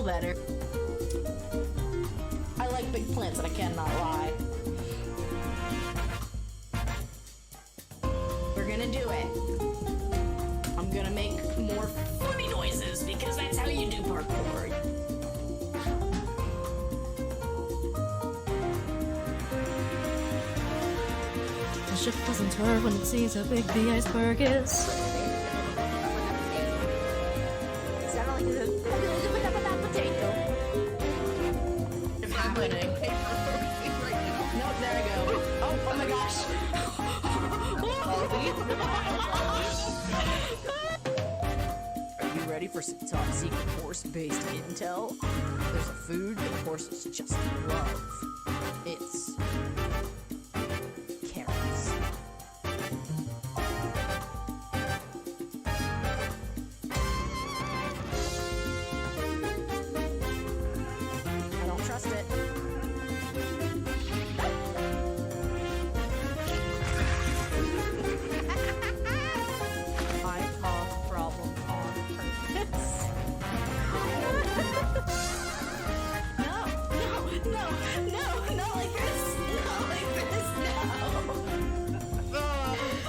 smell better. I like big plants, and I cannot lie. We're gonna do it. I'm gonna make more funny noises because that's how you do parkour. The ship doesn't turn when it sees how big the iceberg is. Sounded like a potato. It's happening. Nope, there we go. Oh my gosh. Are you ready for some top secret horse-based intel? There's a food that horses just love. It's carrots. I don't trust it. I cause problems on purpose. No, not like this. Not like this, no.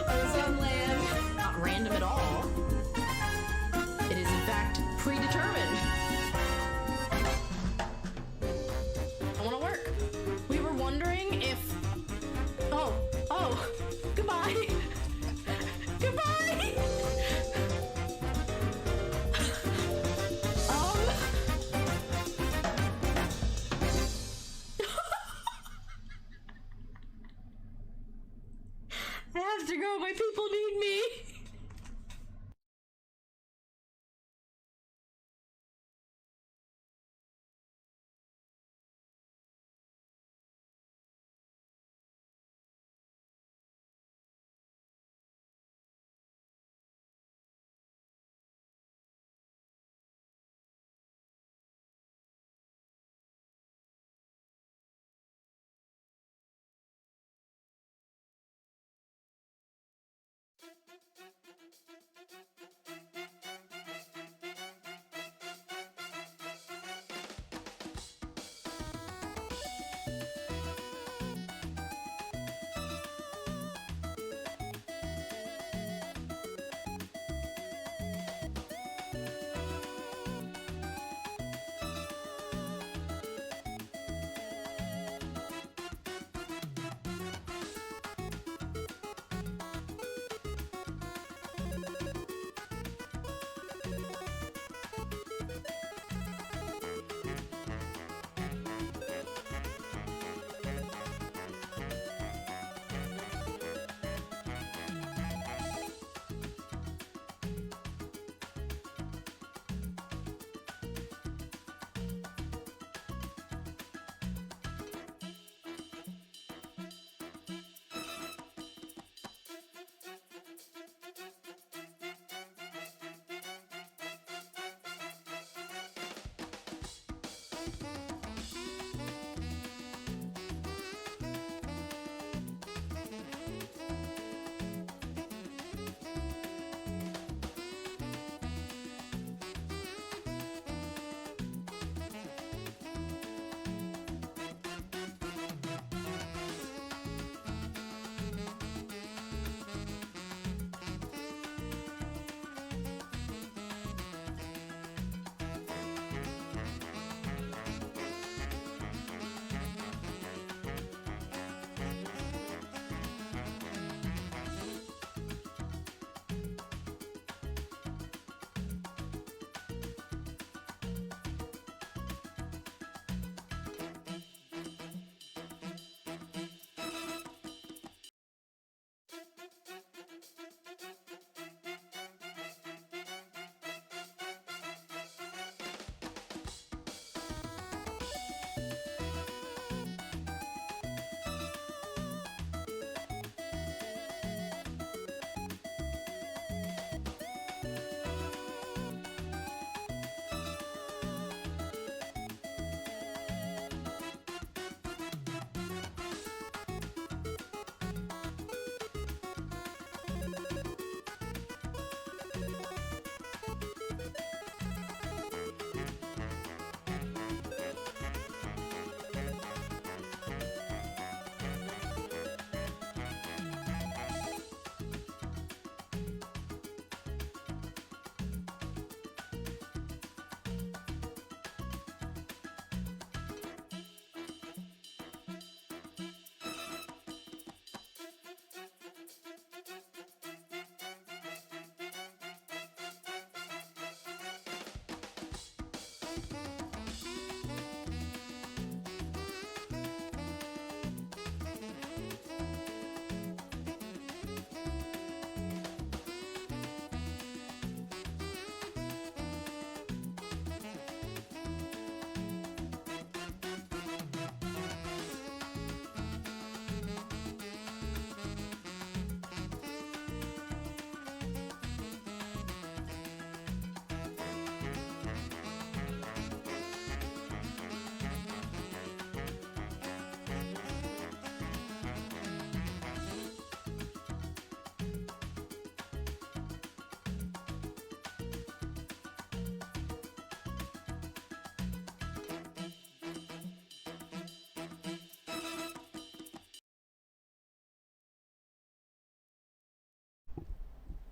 I was on land. Not random at all. It is, in fact, predetermined. I want to work. We were wondering if... Oh, goodbye. Goodbye. I have to go. My people need me.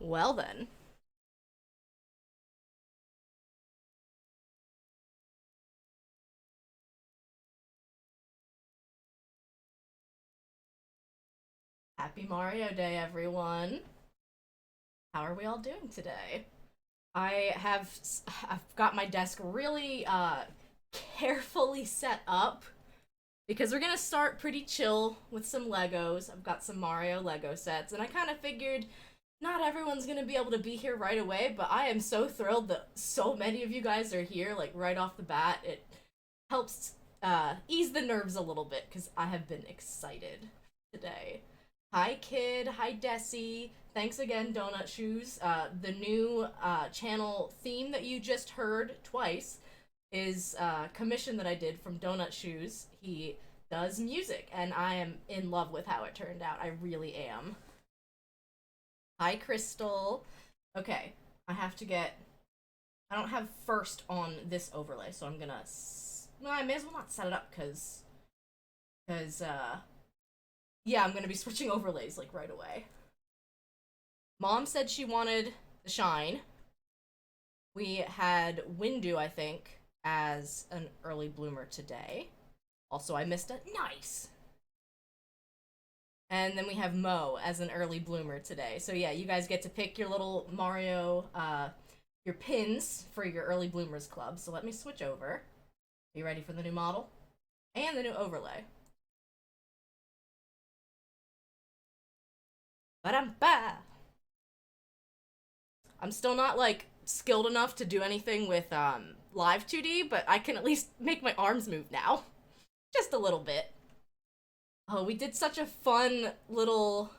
Well then. Happy Mario Day, everyone. How are we all doing today? I've got my desk really carefully set up because we're gonna start pretty chill with some Legos. I've got some Mario Lego sets, and I kind of figured not everyone's gonna be able to be here right away, but I am so thrilled that so many of you guys are here, like right off the bat. It helps ease the nerves a little bit because I have been excited today. Hi, Kid. Hi, Desi. Thanks again, Donut Shoes. The new channel theme that you just heard twice is a commission that I did from Donut Shoes. He does music, and I am in love with how it turned out. I really am. Hi, Crystal. Okay, I have to get... I don't have first on this overlay, so I'm gonna... Well, I may as well not set it up, because... yeah, I'm gonna be switching overlays, like, right away. Mom said she wanted the shine. We had Windu, I think, as an early bloomer today. Also, I missed it. Nice! And then we have Mo as an early bloomer today. So yeah, you guys get to pick your little Mario, your pins for your early bloomers club. So let me switch over. Are you ready for the new model? And the new overlay. Ba-dum-ba! I'm still not, like, skilled enough to do anything with, live 2D, but I can at least make my arms move now. Just a little bit. Oh, we did such a fun little,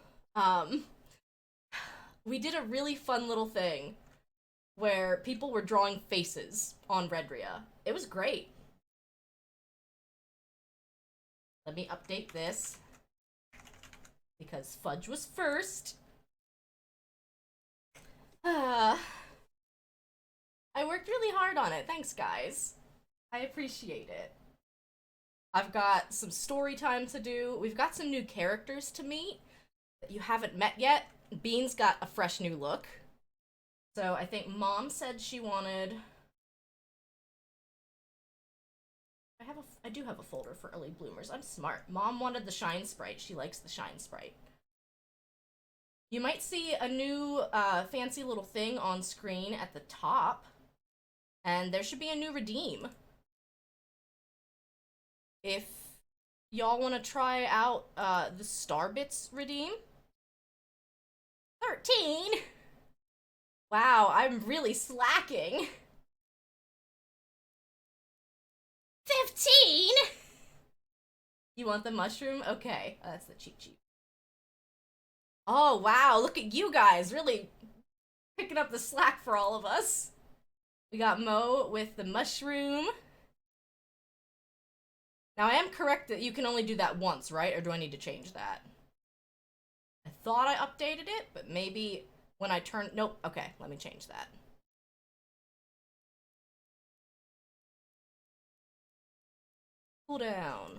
we did a really fun little thing where people were drawing faces on Redria. It was great. Let me update this because Fudge was first. I worked really hard on it. Thanks, guys. I appreciate it. I've got some story time to do. We've got some new characters to meet that you haven't met yet. Bean's got a fresh new look. So I think Mom said she wanted... I do have a folder for early bloomers. I'm smart. Mom wanted the Shine Sprite. She likes the Shine Sprite. You might see a new fancy little thing on screen at the top. And there should be a new redeem. If y'all want to try out the Starbits redeem. 13? Wow, I'm really slacking. 15? You want the mushroom? Okay, that's the cheap cheap. Oh, wow, look at you guys, really picking up the slack for all of us. We got Mo with the mushroom. Now, I am correct that you can only do that once, right? Or do I need to change that? I thought I updated it, but maybe when I turn... Nope, okay, let me change that. Cooldown.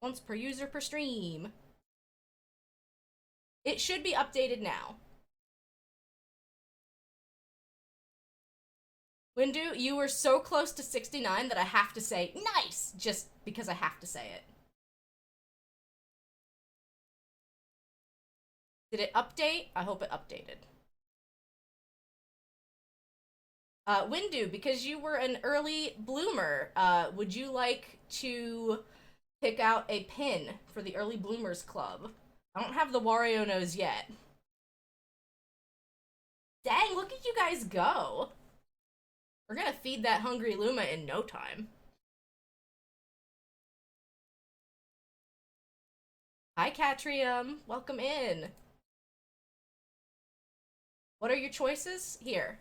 Once per user per stream. It should be updated now. Windu, you were so close to 69 that I have to say nice, just because I have to say it. Did it update? I hope it updated. Windu, because you were an early bloomer, would you like to pick out a pin for the Early Bloomers Club? I don't have the Wario nose yet. Dang, look at you guys go. We're gonna feed that hungry Luma in no time. Hi, Catrium. Welcome in. What are your choices? Here.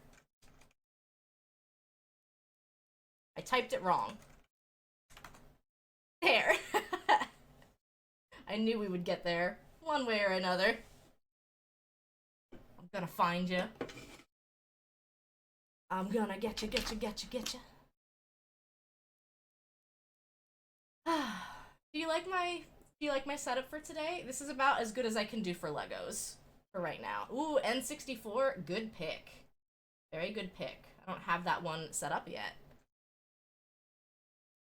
I typed it wrong. There. I knew we would get there, one way or another. I'm gonna find you. I'm gonna get you. Do you like my setup for today? This is about as good as I can do for Legos. for right now. Ooh, N64, good pick. Very good pick. I don't have that one set up yet.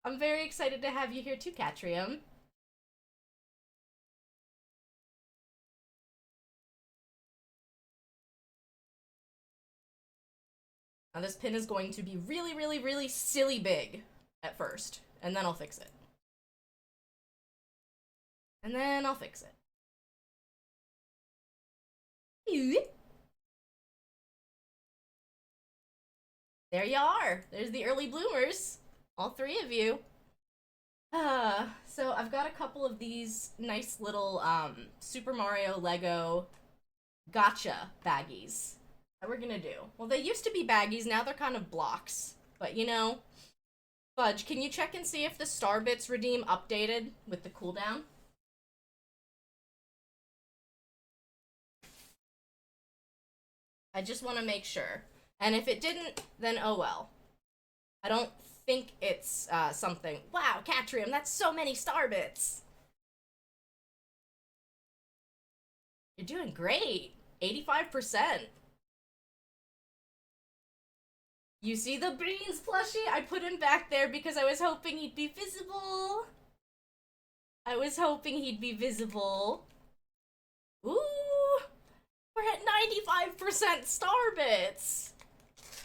I'm very excited to have you here too, Catrium. Now this pin is going to be really, really, really silly big at first, and then I'll fix it. And then I'll fix it. There you are. There's the early bloomers. All three of you. So I've got a couple of these nice little Super Mario Lego gotcha baggies that we're gonna do. Well, they used to be baggies, now they're kind of blocks. But you know, Fudge, can you check and see if the Star Bits redeem updated with the cooldown? I just want to make sure. And if it didn't, then oh well. I don't think it's something. Wow, Catrium, that's so many Star Bits! You're doing great! 85%! You see the Beans plushie? I put him back there because I was hoping he'd be visible. I was hoping he'd be visible. Ooh! We're at 95% Star Bits!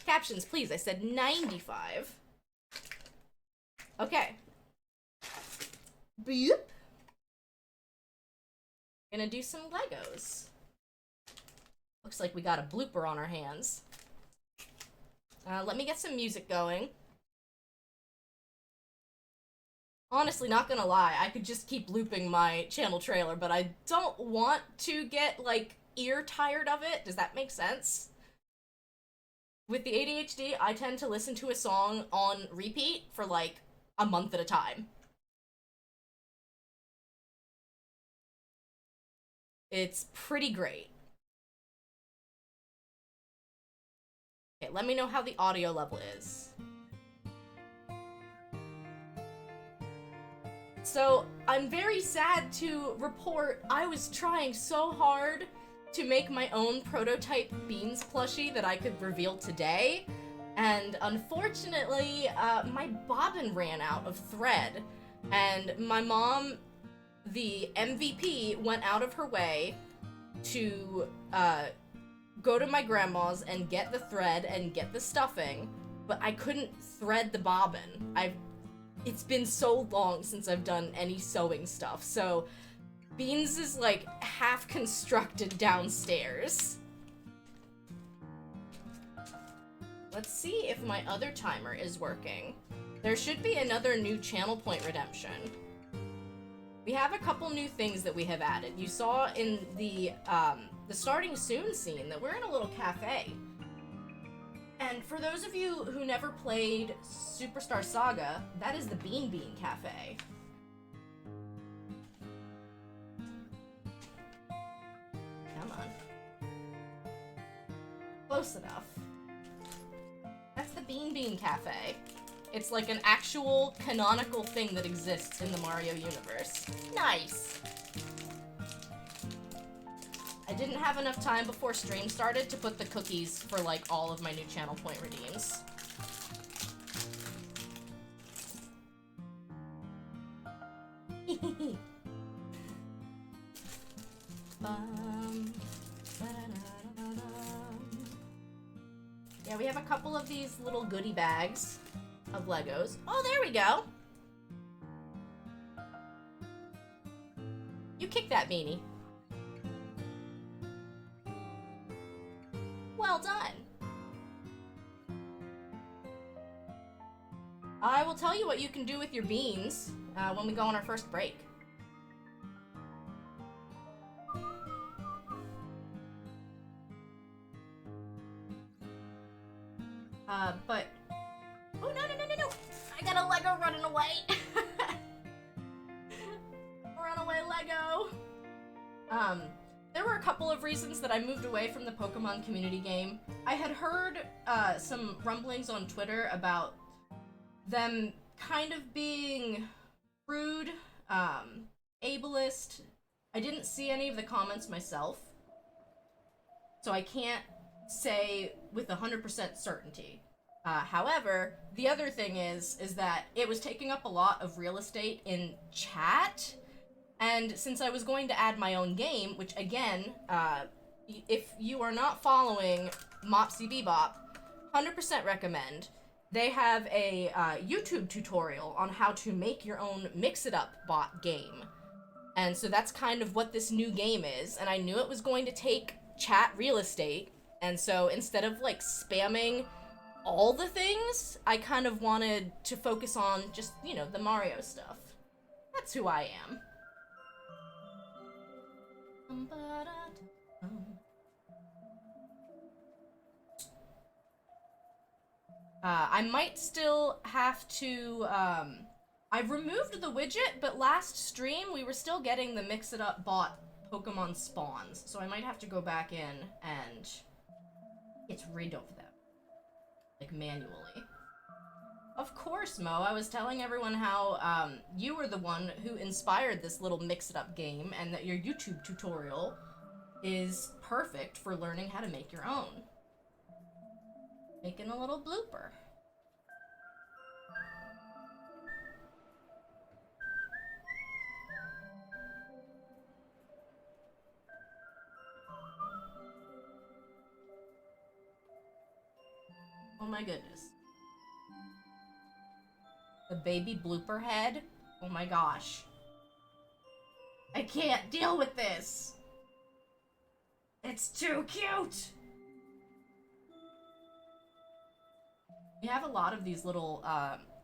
Captions, please. I said 95. Okay. Boop. Gonna do some Legos. Looks like we got a blooper on our hands. Let me get some music going. Honestly, not gonna lie, I could just keep looping my channel trailer, but I don't want to get, like, ear tired of it. Does that make sense? With the ADHD, I tend to listen to a song on repeat for, like, a month at a time. It's pretty great. Okay, let me know how the audio level is. So, I'm very sad to report I was trying so hard to make my own prototype Beans plushie that I could reveal today, and unfortunately, my bobbin ran out of thread, and my mom, the MVP, went out of her way to go to my grandma's and get the thread and get the stuffing, but I couldn't thread the bobbin. It's been so long since I've done any sewing stuff, so Beans is like half constructed downstairs. Let's see if my other timer is working. There should be another new channel point redemption. We have a couple new things that we have added. You saw in the starting soon scene that we're in a little cafe. And for those of you who never played Superstar Saga, that is the Bean Bean Cafe. Come on. Close enough. That's the Bean Bean Cafe. It's like an actual canonical thing that exists in the Mario universe. Nice! I didn't have enough time before stream started to put the cookies for, like, all of my new channel point redeems. Yeah, we have a couple of these little goodie bags of Legos. Oh, there we go! You kick that beanie. Well done. I will tell you what you can do with your beans when we go on our first break. But... Oh, no, no, no, no, no! I got a Lego running away! Runaway Lego! There were a couple of reasons that I moved away from the Pokemon community game. I had heard some rumblings on Twitter about them kind of being rude, ableist. I didn't see any of the comments myself. so I can't say with 100% certainty. However, the other thing is that it was taking up a lot of real estate in chat, and since I was going to add my own game, which again, if you are not following Mopsy Bebop, 100% recommend. They have a YouTube tutorial on how to make your own mix-it-up bot game. And so that's kind of what this new game is, and I knew it was going to take chat real estate, and so instead of like spamming all the things, I kind of wanted to focus on just, you know, the Mario stuff. That's who I am. I might still have to, I've removed the widget, but last stream we were still getting the mix-it-up bot Pokemon spawns, so I might have to go back in and get rid of them. Like, manually. Of course, Mo, I was telling everyone how, you were the one who inspired this little mix-it-up game, and that your YouTube tutorial is perfect for learning how to make your own. Making a little blooper. Oh my goodness. The baby blooper head? Oh my gosh. I can't deal with this! It's too cute! We have a lot of these little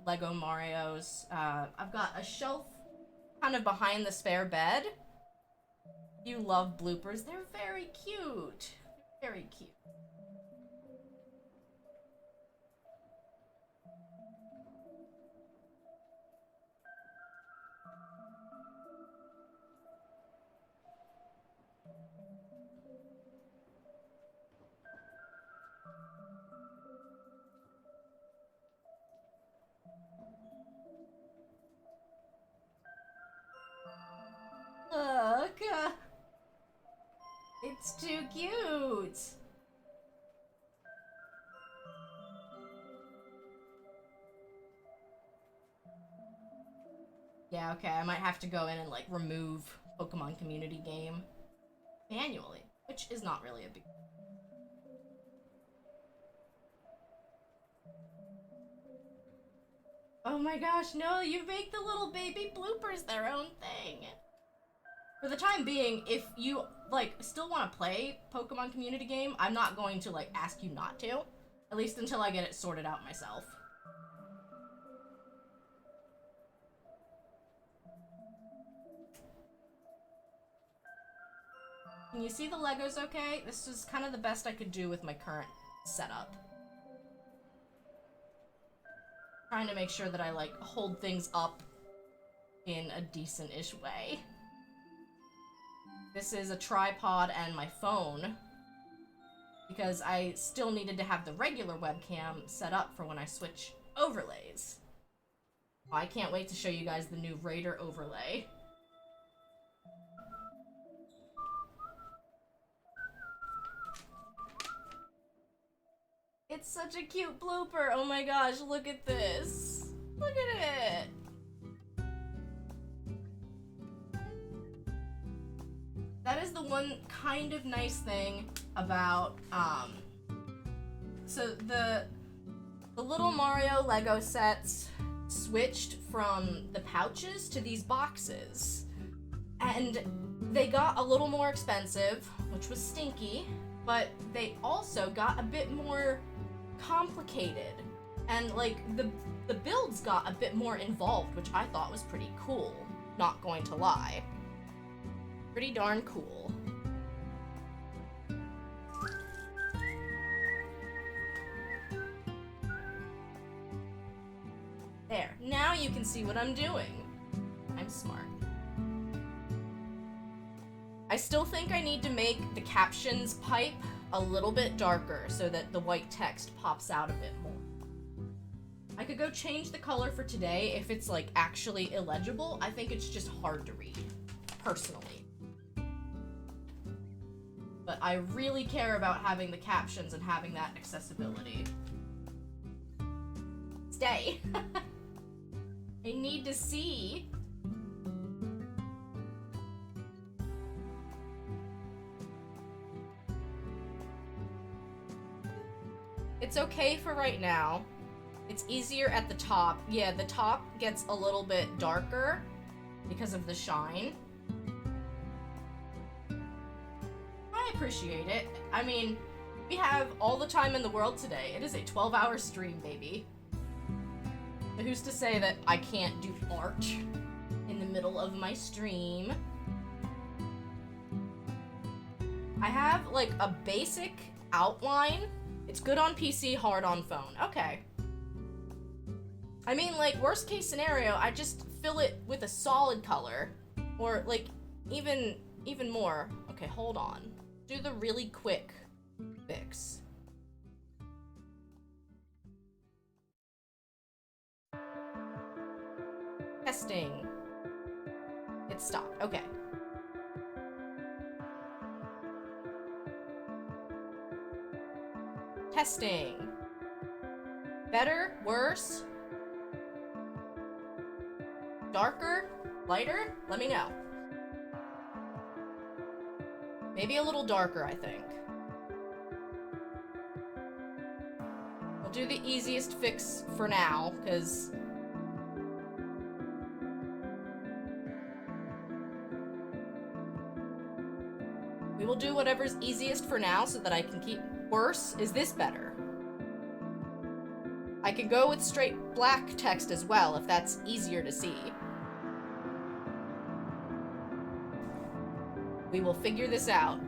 Lego Marios. I've got a shelf kind of behind the spare bed. You love bloopers. They're very cute. They're very cute. Look! It's too cute! Yeah, okay, I might have to go in and, like, remove Pokemon Community Game manually, which is not really a big deal. Oh my gosh, no, you make the little baby bloopers their own thing! For the time being, if you, like, still want to play Pokemon Community Game, I'm not going to, like, ask you not to. At least until I get it sorted out myself. Can you see the Legos okay? This is kind of the best I could do with my current setup. Trying to make sure that I, like, hold things up in a decent-ish way. This is a tripod and my phone, because I still needed to have the regular webcam set up for when I switch overlays. Oh, I can't wait to show you guys the new Raider overlay. It's such a cute blooper! Oh my gosh, look at this! Look at it! That is the one kind of nice thing about, so the little Mario Lego sets switched from the pouches to these boxes. And they got a little more expensive, which was stinky, but they also got a bit more complicated. And, like, the builds got a bit more involved, which I thought was pretty cool, not going to lie. Pretty darn cool. There, now you can see what I'm doing. I'm smart. I still think I need to make the captions pipe a little bit darker so that the white text pops out a bit more. I could go change the color for today if it's, like, actually illegible. I think it's just hard to read, personally. But I really care about having the captions and having that accessibility. Stay. I need to see. It's okay for right now. It's easier at the top. Yeah, the top gets a little bit darker because of the shine. I appreciate it. I mean, we have all the time in the world today. It is a 12-hour stream, baby. So who's to say that I can't do art in the middle of my stream? I have, like, a basic outline. It's good on PC, hard on phone. Okay. I mean, like, worst case scenario, I just fill it with a solid color. Or, like, even more. Okay, hold on. Do the really quick fix. Testing. It stopped. Okay. Testing. Better? Worse? Darker? Lighter? Let me know. Maybe a little darker, I think. We'll do the easiest fix for now, because... we will do whatever's easiest for now so that I can keep... Worse? Is this better? I can go with straight black text as well, if that's easier to see. We will figure this out.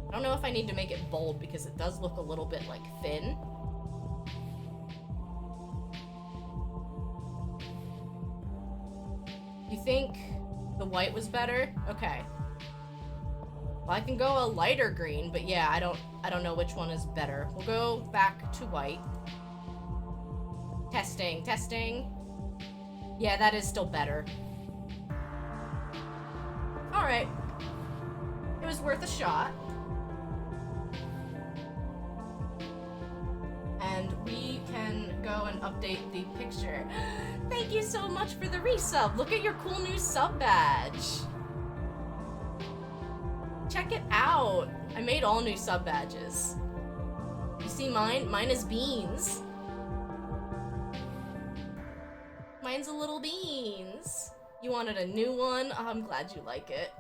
I don't know if I need to make it bold because it does look a little bit, like, thin. You think the white was better? Okay. Well, I can go a lighter green, but yeah, I don't know which one is better. We'll go back to white. Testing, testing. Yeah, that is still better. Alright. It was worth a shot. And we can go and update the picture. Thank you so much for the resub. Look at your cool new sub badge. Check it out. I made all new sub badges. You see mine? Mine is beans. Mine's a little beans. You wanted a new one? Oh, I'm glad you like it.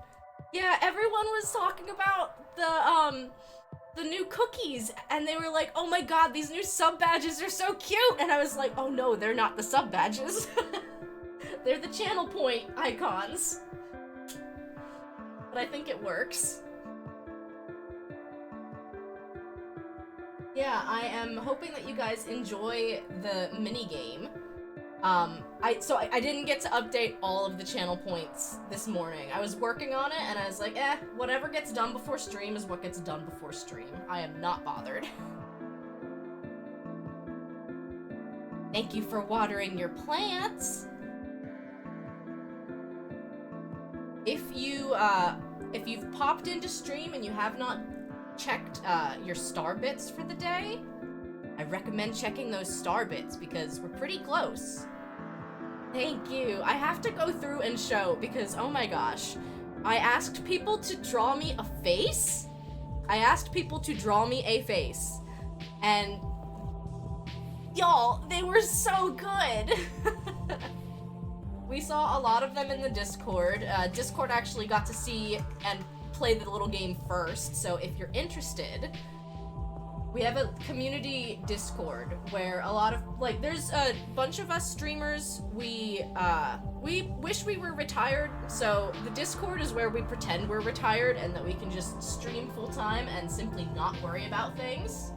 Yeah, everyone was talking about the new cookies, and they were like, oh my god, these new sub badges are so cute! And I was like, oh no, they're not the sub badges. They're the channel point icons. But I think it works. Yeah, I am hoping that you guys enjoy the minigame. I didn't get to update all of the channel points this morning. I was working on it, and I was like, whatever gets done before stream is what gets done before stream. I am not bothered. Thank you for watering your plants. If you've popped into stream and you have not checked your star bits for the day, I recommend checking those star bits because we're pretty close. Thank you. I have to go through and show because, oh my gosh, I asked people to draw me a face. And y'all, they were so good. We saw a lot of them in the Discord. Discord actually got to see and play the little game first, so if you're interested, we have a community Discord where a lot of, like, there's a bunch of us streamers. We wish we were retired, so the Discord is where we pretend we're retired and that we can just stream full time and simply not worry about things.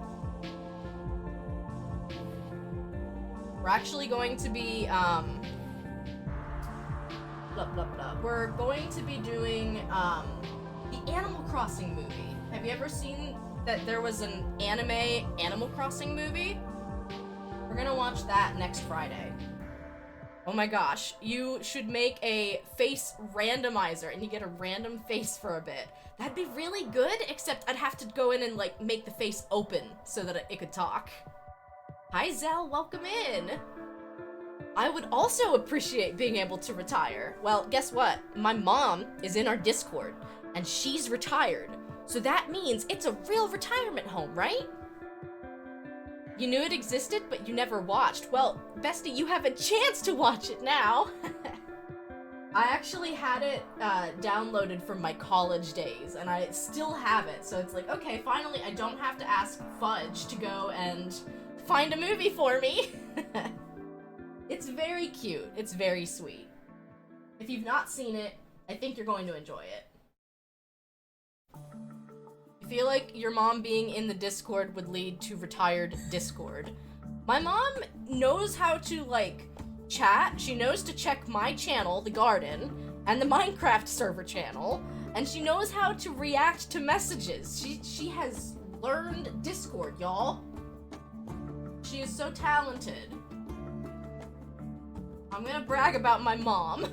We're actually going to be, we're going to be doing, the Animal Crossing movie. Have you ever seen that there was an anime Animal Crossing movie? We're gonna watch that next Friday. Oh my gosh, you should make a face randomizer and you get a random face for a bit. That'd be really good, except I'd have to go in and, like, make the face open so that it could talk. Hi, Zell, welcome in. I would also appreciate being able to retire. Well, guess what? My mom is in our Discord, and she's retired. So that means it's a real retirement home, right? You knew it existed, but you never watched. Well, Bestie, you have a chance to watch it now. I actually had it downloaded from my college days, and I still have it. So it's like, okay, finally I don't have to ask Fudge to go and find a movie for me. It's very cute. It's very sweet. If you've not seen it, I think you're going to enjoy it. I feel like your mom being in the Discord would lead to retired Discord. My mom knows how to, like, chat. She knows to check my channel, The Garden, and the Minecraft server channel, and she knows how to react to messages. She has learned Discord, y'all. She is so talented. I'm gonna brag about my mom.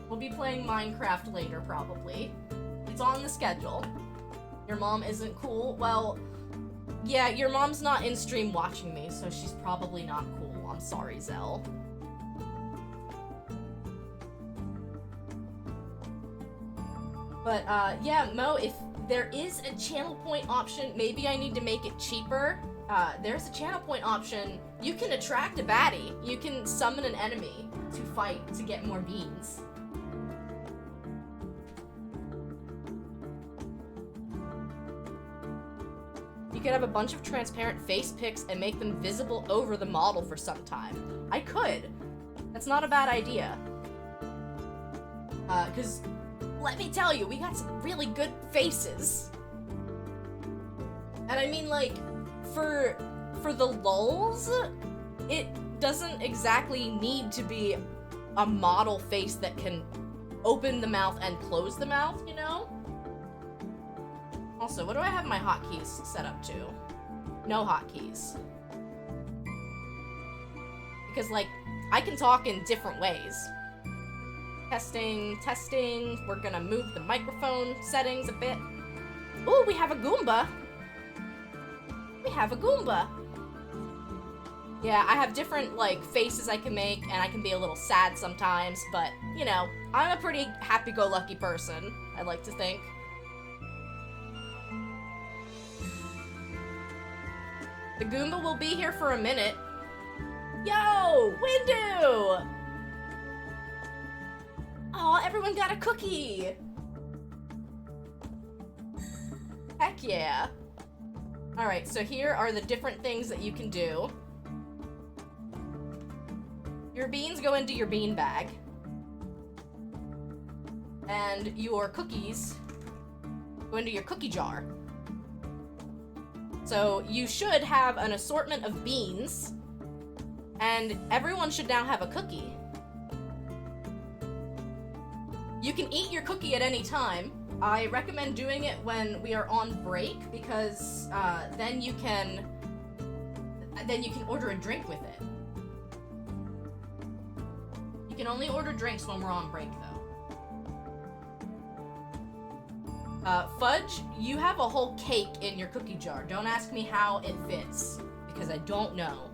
We'll be playing Minecraft later, probably. It's on the schedule. Your mom isn't cool? Well, yeah, your mom's not in stream watching me, so she's probably not cool. I'm sorry, Zell. But, yeah, Mo, if there is a channel point option, maybe I need to make it cheaper. There's a channel point option. You can attract a baddie. You can summon an enemy to fight to get more beans. You could have a bunch of transparent face pics and make them visible over the model for some time. I could. That's not a bad idea. Cause let me tell you, we got some really good faces. And I mean, like, for the lulz, it doesn't exactly need to be a model face that can open the mouth and close the mouth, you know? Also, what do I have my hotkeys set up to? No hotkeys. Because, like, I can talk in different ways. Testing, testing. We're gonna move the microphone settings a bit. Ooh, we have a Goomba. We have a Goomba. Yeah, I have different, like, faces I can make, and I can be a little sad sometimes, but, you know, I'm a pretty happy-go-lucky person, I like to think. The Goomba will be here for a minute. Yo, Windu! Aw, everyone got a cookie! Heck yeah. Alright, so here are the different things that you can do. Your beans go into your bean bag. And your cookies go into your cookie jar. So you should have an assortment of beans, and everyone should now have a cookie. You can eat your cookie at any time. I recommend doing it when we are on break, because then you can order a drink with it. You can only order drinks when we're on break, though. Fudge, you have a whole cake in your cookie jar. Don't ask me how it fits, because I don't know.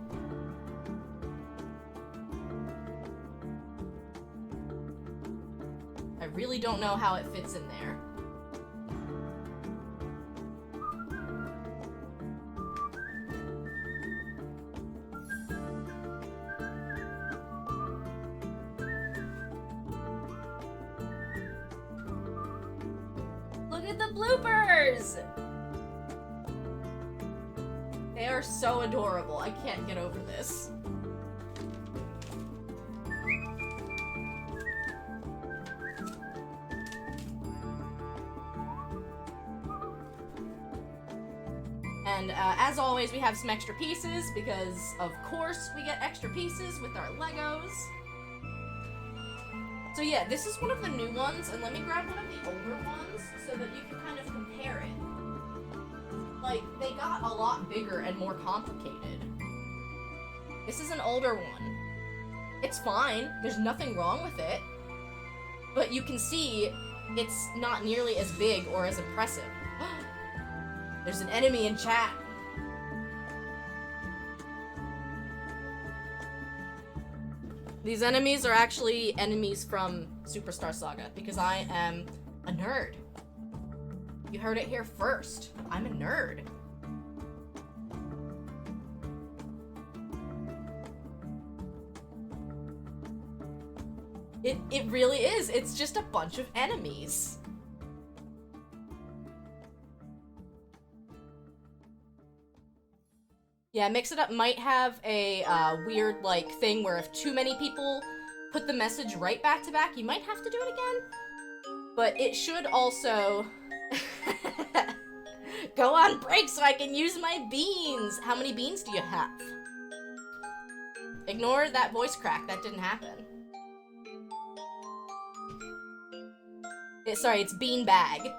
I really don't know how it fits in there. Look at the bloopers! They are so adorable. I can't get over this. And as always, we have some extra pieces because, of course, we get extra pieces with our Legos. So yeah, this is one of the new ones, and let me grab one of the older ones so that you can kind of compare it. Like, they got a lot bigger and more complicated. This is an older one. It's fine. There's nothing wrong with it. But you can see it's not nearly as big or as impressive. There's an enemy in chat. These enemies are actually enemies from Superstar Saga, because I am a nerd. You heard it here first. I'm a nerd. It really is. It's just a bunch of enemies. Yeah, Mix It Up might have a weird, like, thing where if too many people put the message right back to back, you might have to do it again. But it should also go on break so I can use my beans. How many beans do you have? Ignore that voice crack. That didn't happen. Sorry, it's beanbag.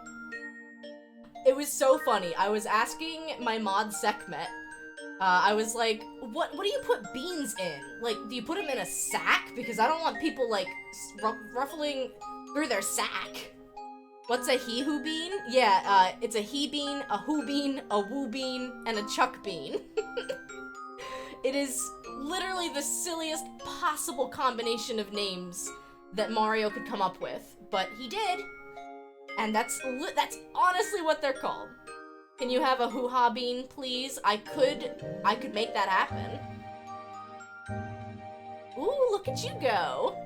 It was so funny. I was asking my mod Sekhmet. I was like, what do you put beans in? Like, do you put them in a sack? Because I don't want people, like, ruffling through their sack. What's a he-hoo bean? Yeah, it's a he-bean, a who-bean, a woo-bean, and a chuck bean. It is literally the silliest possible combination of names that Mario could come up with. But he did. And that's honestly what they're called. Can you have a hoo-ha bean, please? I could make that happen. Ooh, look at you go.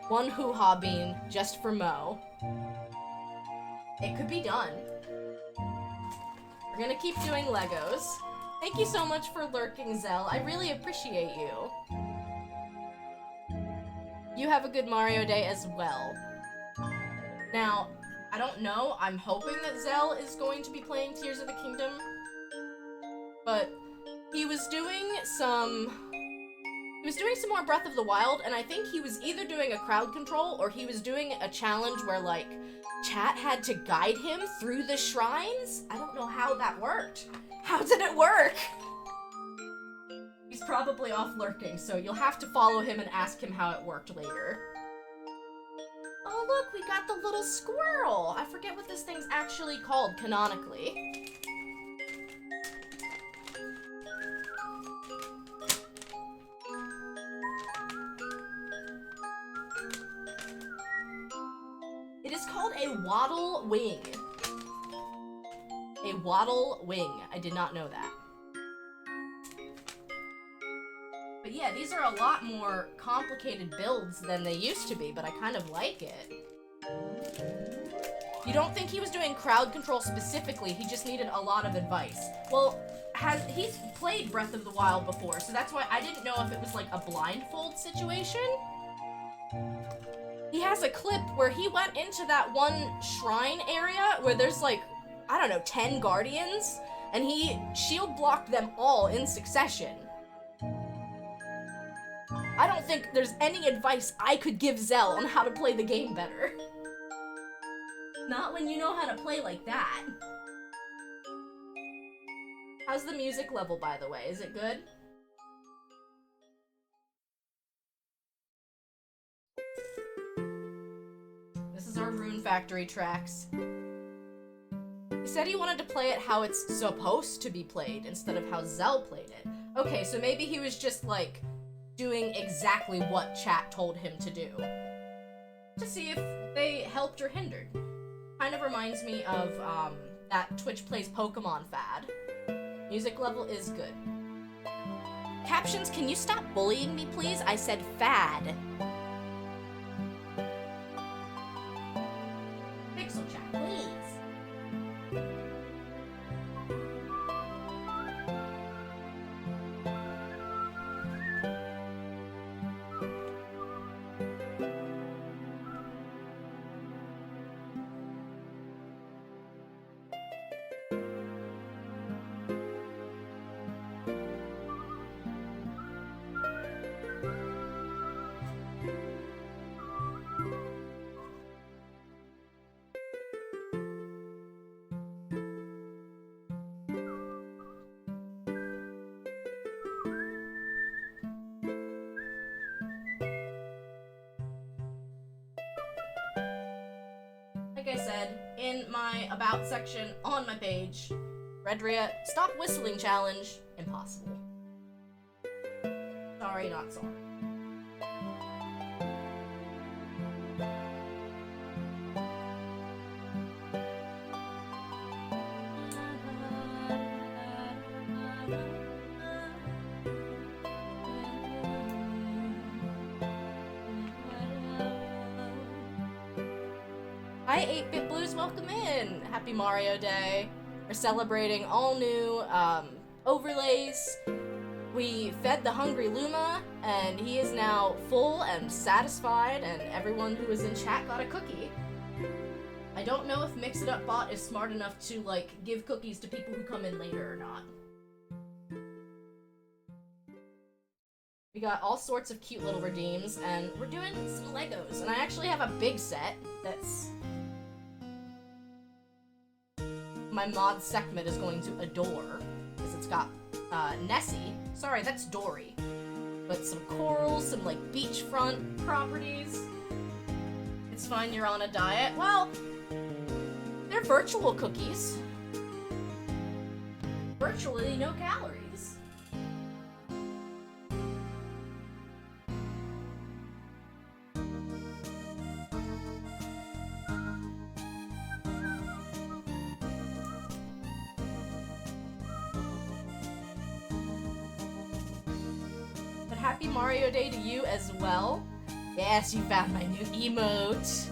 One hoo-ha bean just for Mo. It could be done. We're gonna keep doing Legos. Thank you so much for lurking, Zell. I really appreciate you. You have a good Mario Day as well. Now, I don't know, I'm hoping that Zell is going to be playing Tears of the Kingdom, but he was doing some more Breath of the Wild, and I think he was either doing a crowd control or he was doing a challenge where, like, chat had to guide him through the shrines? I don't know how that worked. How did it work? He's probably off lurking, so you'll have to follow him and ask him how it worked later. Oh look, we got the little squirrel! I forget what this thing's actually called canonically. It is called a wattle wing. A wattle wing. I did not know that. But yeah, these are a lot more complicated builds than they used to be, but I kind of like it. You don't think he was doing crowd control specifically, he just needed a lot of advice. Well, he's played Breath of the Wild before, so that's why I didn't know if it was like a blindfold situation. He has a clip where he went into that one shrine area where there's like, I don't know, 10 guardians, and he shield blocked them all in succession. I don't think there's any advice I could give Zell on how to play the game better. Not when you know how to play like that. How's the music level, by the way? Is it good? This is our Rune Factory tracks. He said he wanted to play it how it's supposed to be played instead of how Zell played it. Okay, so maybe he was just, like, doing exactly what chat told him to do. To see if they helped or hindered. Kind of reminds me of, that Twitch Plays Pokemon fad. Music level is good. Captions, can you stop bullying me, please? I said fad. Pixel chat, please. in my About section on my page. Redria, stop whistling challenge. Impossible. Sorry, not sorry. Hi, 8-Bit Blues, welcome in! Happy Mario Day. We're celebrating all new overlays. We fed the hungry Luma, and he is now full and satisfied, and everyone who was in chat got a cookie. I don't know if Mix It Up Bot is smart enough to, like, give cookies to people who come in later or not. We got all sorts of cute little redeems, and we're doing some Legos. And I actually have a big set that's... my mod Sekhmet is going to adore, because it's got Nessie. Sorry, that's Dory. But some corals, some, like, beachfront properties. It's fine, you're on a diet. Well, they're virtual cookies. Virtually no calories. Happy Mario Day to you as well. Yes, you found my new emote.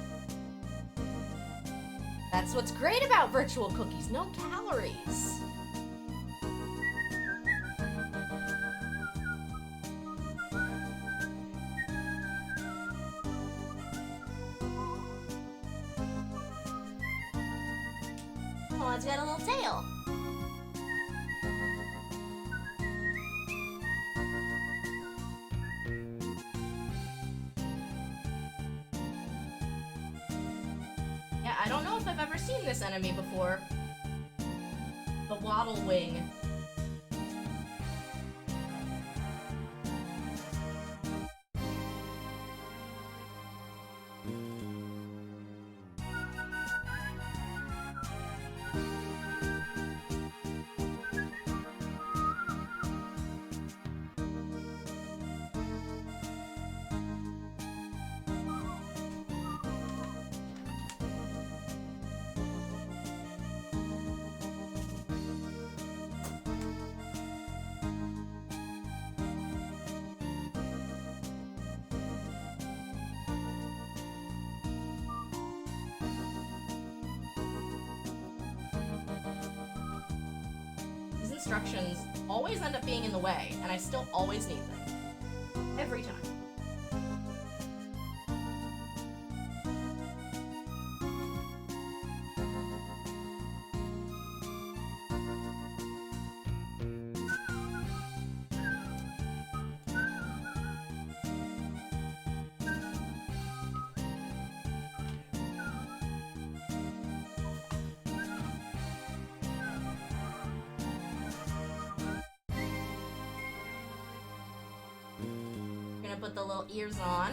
That's what's great about virtual cookies. No calories. Oh, it's got a little tail. I don't know if I've ever seen this enemy before. The Waddle Wing. Instructions always end up being in the way, and I still always need them. Every time. Put the little ears on.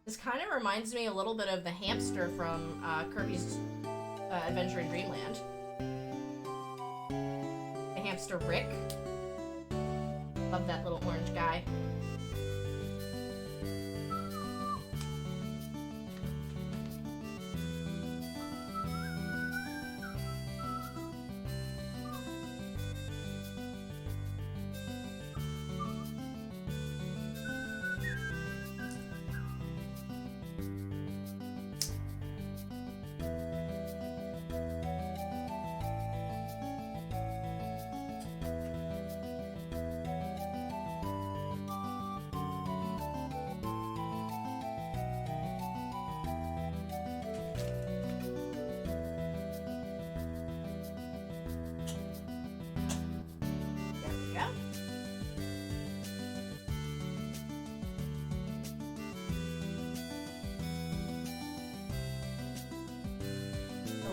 This kind of reminds me a little bit of the hamster from Kirby's Adventure in Dreamland. Hamster Rick. Love that little orange guy.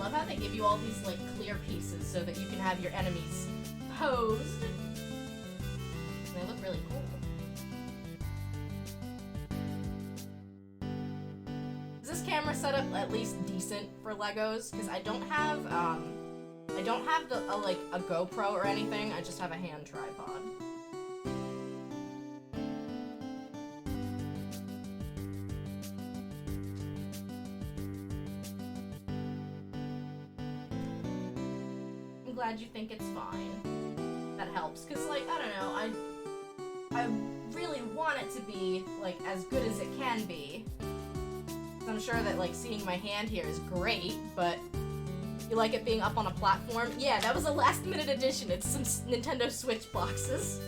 love how they give you all these, like, clear pieces so that you can have your enemies posed. They look really cool. Is this camera setup at least decent for Legos? Because I don't have like a GoPro or anything. I just have a hand tripod. I'm glad you think it's fine. That helps, because, like, I don't know, I really want it to be, like, as good as it can be. I'm sure that, like, seeing my hand here is great, but you like it being up on a platform? Yeah, that was a last-minute addition. It's some Nintendo Switch boxes.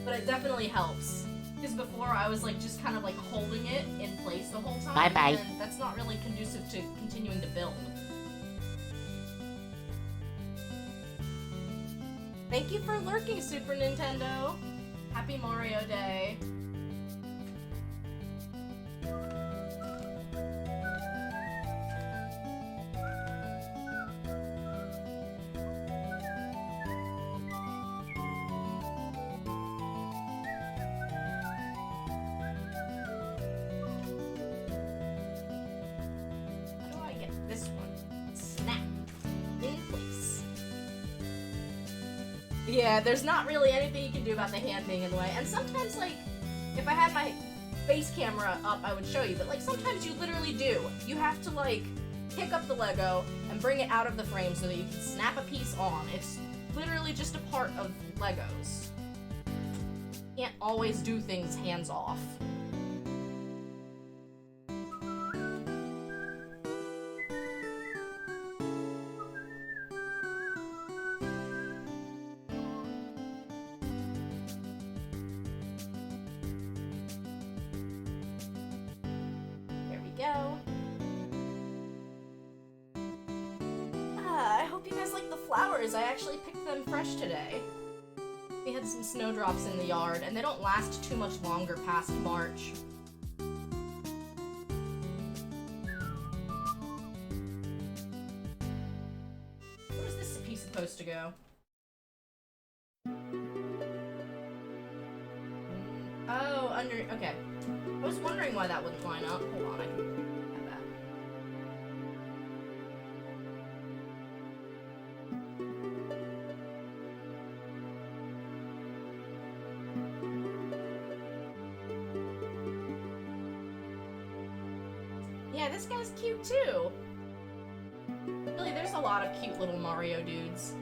But it definitely helps. Because before, I was, like, just kind of, like, holding it in place the whole time. Bye-bye. And that's not really conducive to continuing to build. Thank you for lurking, Super Nintendo! Happy Mario Day! How do I get this one? Snap! In place. Yeah, there's not really anything you can do about the hand being in the way. And sometimes, like, if I had my face camera up, I would show you. But, like, sometimes you literally do. You have to, like, pick up the Lego and bring it out of the frame so that you can snap a piece on. It's literally just a part of Legos. You can't always do things hands off. There we go. I hope you guys like the flowers. I actually picked them fresh today. We had some snowdrops in the yard, and they don't last too much longer past March. Where's this piece supposed to go? Oh, under... okay. I was wondering why that wouldn't line up. Hold on, I can have that. Yeah, this guy's cute too. Really, there's a lot of cute little Mario dudes.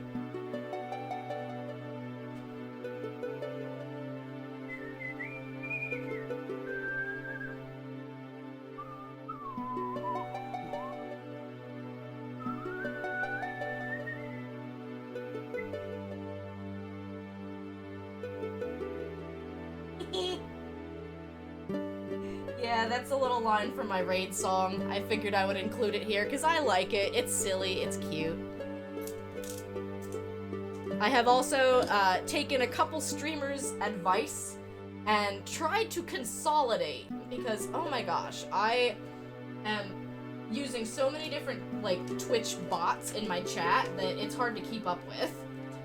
Yeah, that's a little line from my raid song. I figured I would include it here because I like it. It's silly, it's cute. I have also taken a couple streamers' advice and tried to consolidate because, oh my gosh, I am using so many different, like, Twitch bots in my chat that it's hard to keep up with.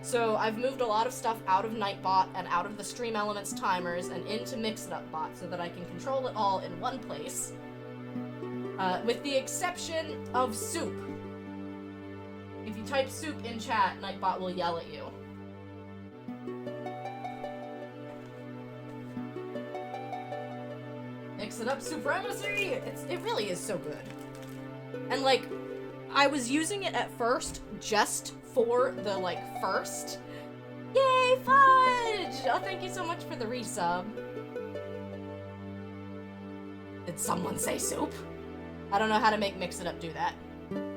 So I've moved a lot of stuff out of Nightbot and out of the Stream Elements timers and into Mixed-Up Bot so that I can control it all in one place. With the exception of Soup. If you type Soup in chat, Nightbot will yell at you. Mix it up supremacy! It really is so good. And, like, I was using it at first just for the, like, first. Yay, Fudge! Oh, thank you so much for the resub. Did someone say Soup? I don't know how to make Mix It Up do that.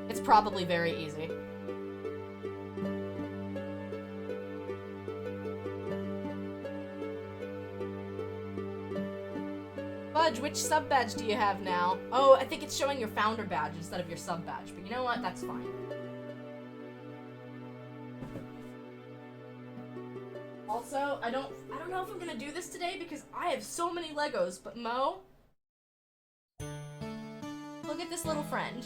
It's probably very easy. Fudge, which sub badge do you have now? Oh, I think it's showing your founder badge instead of your sub badge, but you know what? That's fine. Also, I don't know if I'm gonna do this today because I have so many Legos, but Mo, look at this little friend.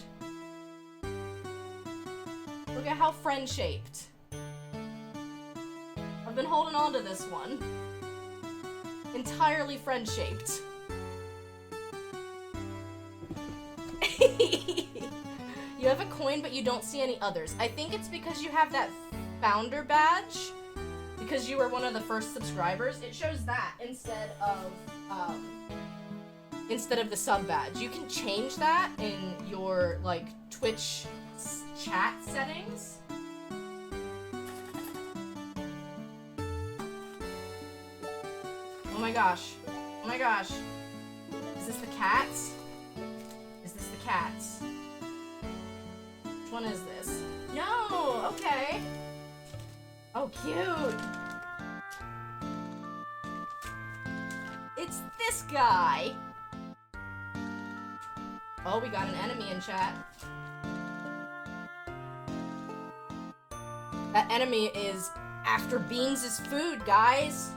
Look at how friend-shaped. I've been holding on to this one. Entirely friend-shaped. You have a coin, but you don't see any others. I think it's because you have that founder badge. Because you were one of the first subscribers. It shows that instead of the sub badge. You can change that in your, like, Twitch chat settings. Oh my gosh. Oh my gosh. Is this the cats? Is this the cats? Which one is this? No! Okay. Oh, cute! It's this guy! Oh, we got an enemy in chat. That enemy is after Beans' food, guys!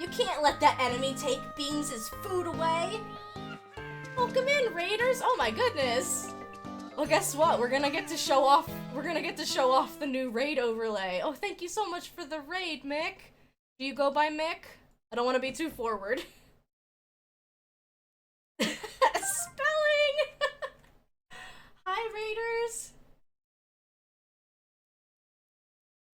You can't let that enemy take Beans' food away! Welcome in, raiders! Oh my goodness! Well, guess what? We're gonna get to show off the new raid overlay. Oh, thank you so much for the raid, Mick. Do you go by Mick? I don't want to be too forward. Spelling! Hi, raiders.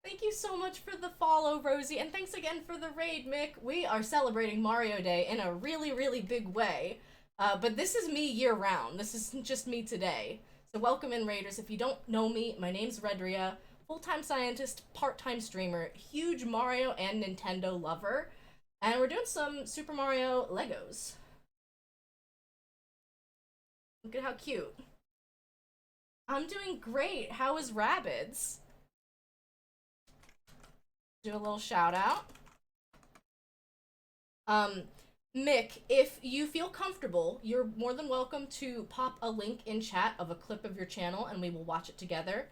Thank you so much for the follow, Rosie, and thanks again for the raid, Mick. We are celebrating Mario Day in a really, really big way. But this is me year-round. This isn't just me today. So welcome in, raiders. If you don't know me, my name's Redria, full-time scientist, part-time streamer, huge Mario and Nintendo lover, and we're doing some Super Mario Legos. Look at how cute. I'm doing great. How is Rabbids? Do a little shout-out. Mick, if you feel comfortable, you're more than welcome to pop a link in chat of a clip of your channel and we will watch it together.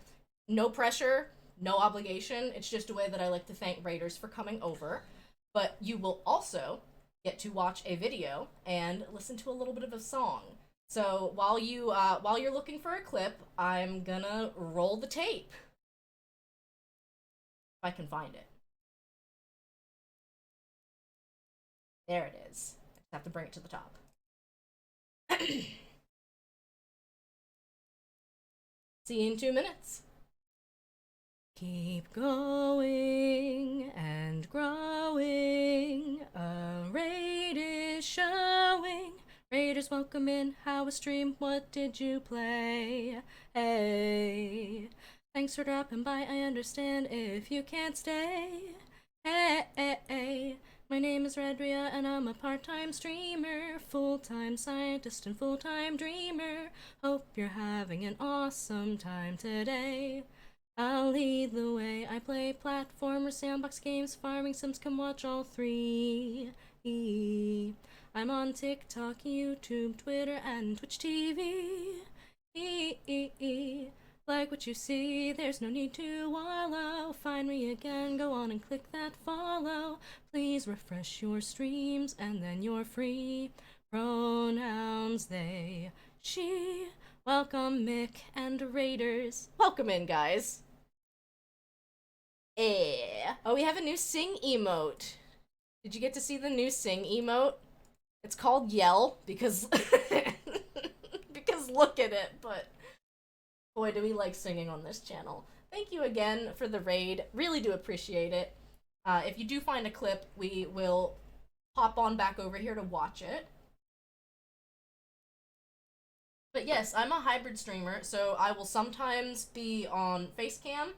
No pressure, no obligation. It's just a way that I like to thank raiders for coming over. But you will also get to watch a video and listen to a little bit of a song. So while you're looking for a clip, I'm gonna roll the tape. If I can find it. There it is. I have to bring it to the top. See you in 2 minutes. Keep going and growing. A raid is showing. Raiders, welcome in. How was stream? What did you play? Hey, thanks for dropping by. I understand if you can't stay. Hey. My name is Redria and I'm a part-time streamer, full-time scientist and full-time dreamer. Hope you're having an awesome time today. I'll lead the way. I play platformer, sandbox games, farming sims, come watch all three. I'm on TikTok, YouTube, Twitter, and Twitch TV. Like what you see, there's no need to wallow. Find me again, go on and click that follow. Please refresh your streams and then you're free. Pronouns they, she. Welcome, Mick and raiders. Welcome in, guys. Oh, we have a new sing emote. Did you get to see the new sing emote? It's called Yell because because look at it, but boy, do we like singing on this channel. Thank you again for the raid. Really do appreciate it. If you do find a clip, we will hop on back over here to watch it. But yes, I'm a hybrid streamer, so I will sometimes be on Facecam,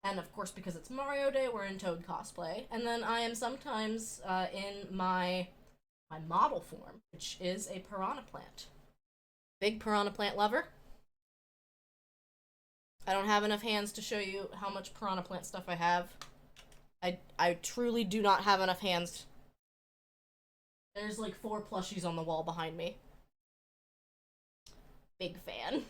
and of course because it's Mario Day, we're in Toad cosplay, and then I am sometimes in my model form, which is a piranha plant. Big piranha plant lover. I don't have enough hands to show you how much piranha plant stuff I have. I truly do not have enough hands. There's like 4 plushies on the wall behind me. Big fan.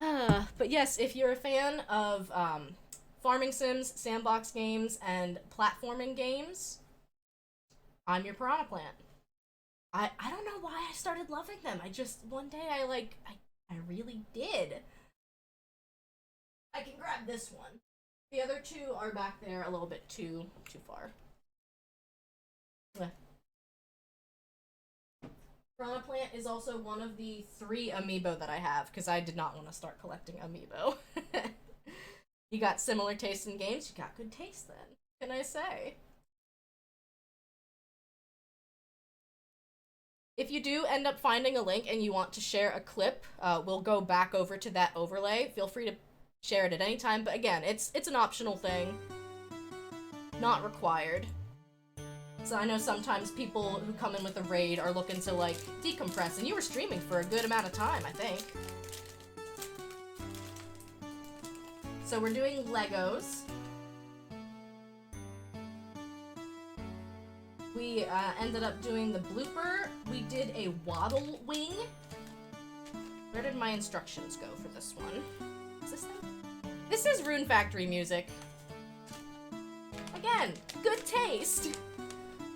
But yes, if you're a fan of farming sims, sandbox games, and platforming games, I'm your piranha plant. I don't know why I started loving them. I just, one day I really did. I can grab this one. The other two are back there a little bit too far. Piranha Plant is also one of the 3 amiibo that I have, because I did not want to start collecting amiibo. You got similar taste in games, you got good taste then. What can I say? If you do end up finding a link and you want to share a clip, we'll go back over to that overlay. Feel free to share it at any time, but again, it's an optional thing. Not required. So I know sometimes people who come in with a raid are looking to, like, decompress, and you were streaming for a good amount of time, I think. So we're doing Legos. We ended up doing the blooper. We did a waddle wing. Where did my instructions go for this one? Is this thing? This is Rune Factory music. Again, good taste.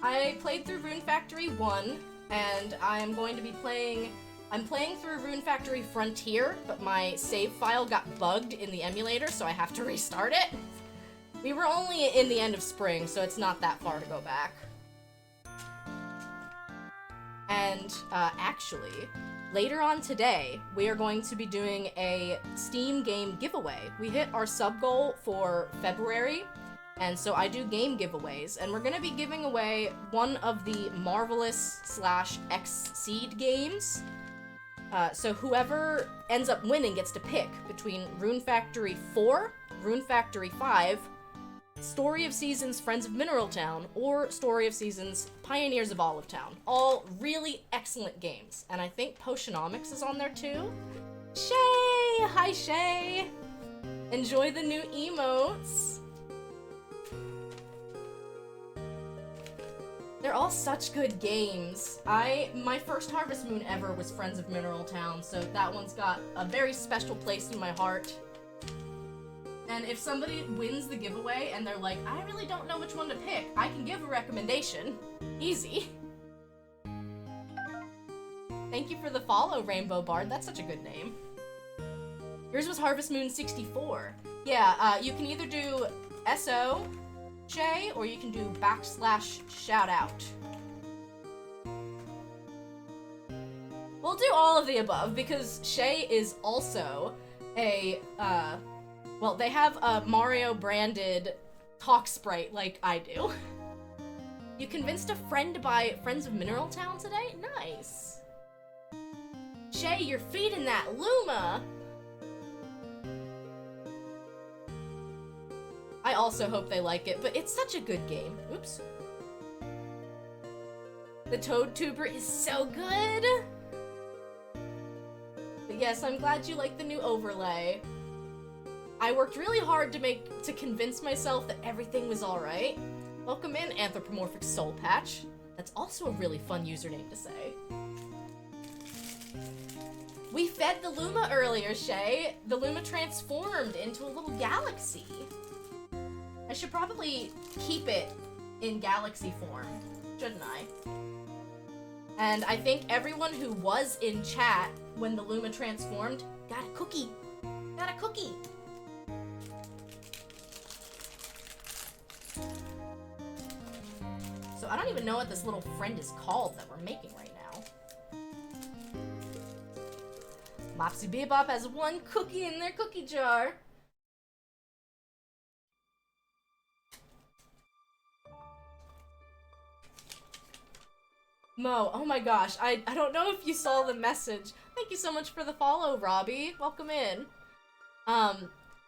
I played through Rune Factory 1, and I'm going to be playing... I'm playing through Rune Factory Frontier, but my save file got bugged in the emulator, so I have to restart it. We were only in the end of spring, so it's not that far to go back. And, actually, later on today, we are going to be doing a Steam game giveaway. We hit our sub goal for February, and so I do game giveaways, and we're gonna be giving away one of the Marvelous/X-Seed games. So whoever ends up winning gets to pick between Rune Factory 4, Rune Factory 5, Story of Seasons Friends of Mineral Town, or Story of Seasons Pioneers of Olive Town. All really excellent games, and I think Potionomics is on there too. Shay! Hi, Shay! Enjoy the new emotes! They're all such good games. My first Harvest Moon ever was Friends of Mineral Town, so that one's got a very special place in my heart. And if somebody wins the giveaway and they're like, I really don't know which one to pick, I can give a recommendation. Easy. Thank you for the follow, Rainbow Bard. That's such a good name. Yours was Harvest Moon 64. Yeah, you can either do SO, Shay, or you can do /shoutout. We'll do all of the above, because Shay is also a, well, they have a Mario-branded talk sprite like I do. You convinced a friend to buy Friends of Mineral Town today? Nice. Shay, you're feeding that Luma! I also hope they like it, but it's such a good game. Oops. The Toad Tuber is so good! But yes, I'm glad you like the new overlay. I worked really hard to convince myself that everything was alright. Welcome in, Anthropomorphic Soul Patch. That's also a really fun username to say. We fed the Luma earlier, Shay. The Luma transformed into a little galaxy. I should probably keep it in galaxy form, shouldn't I? And I think everyone who was in chat when the Luma transformed got a cookie. Got a cookie. So I don't even know what this little friend is called that we're making right now. Mopsy Bebop has one cookie in their cookie jar. Mo, oh my gosh, I don't know if you saw the message. Thank you so much for the follow, Robbie. Welcome in.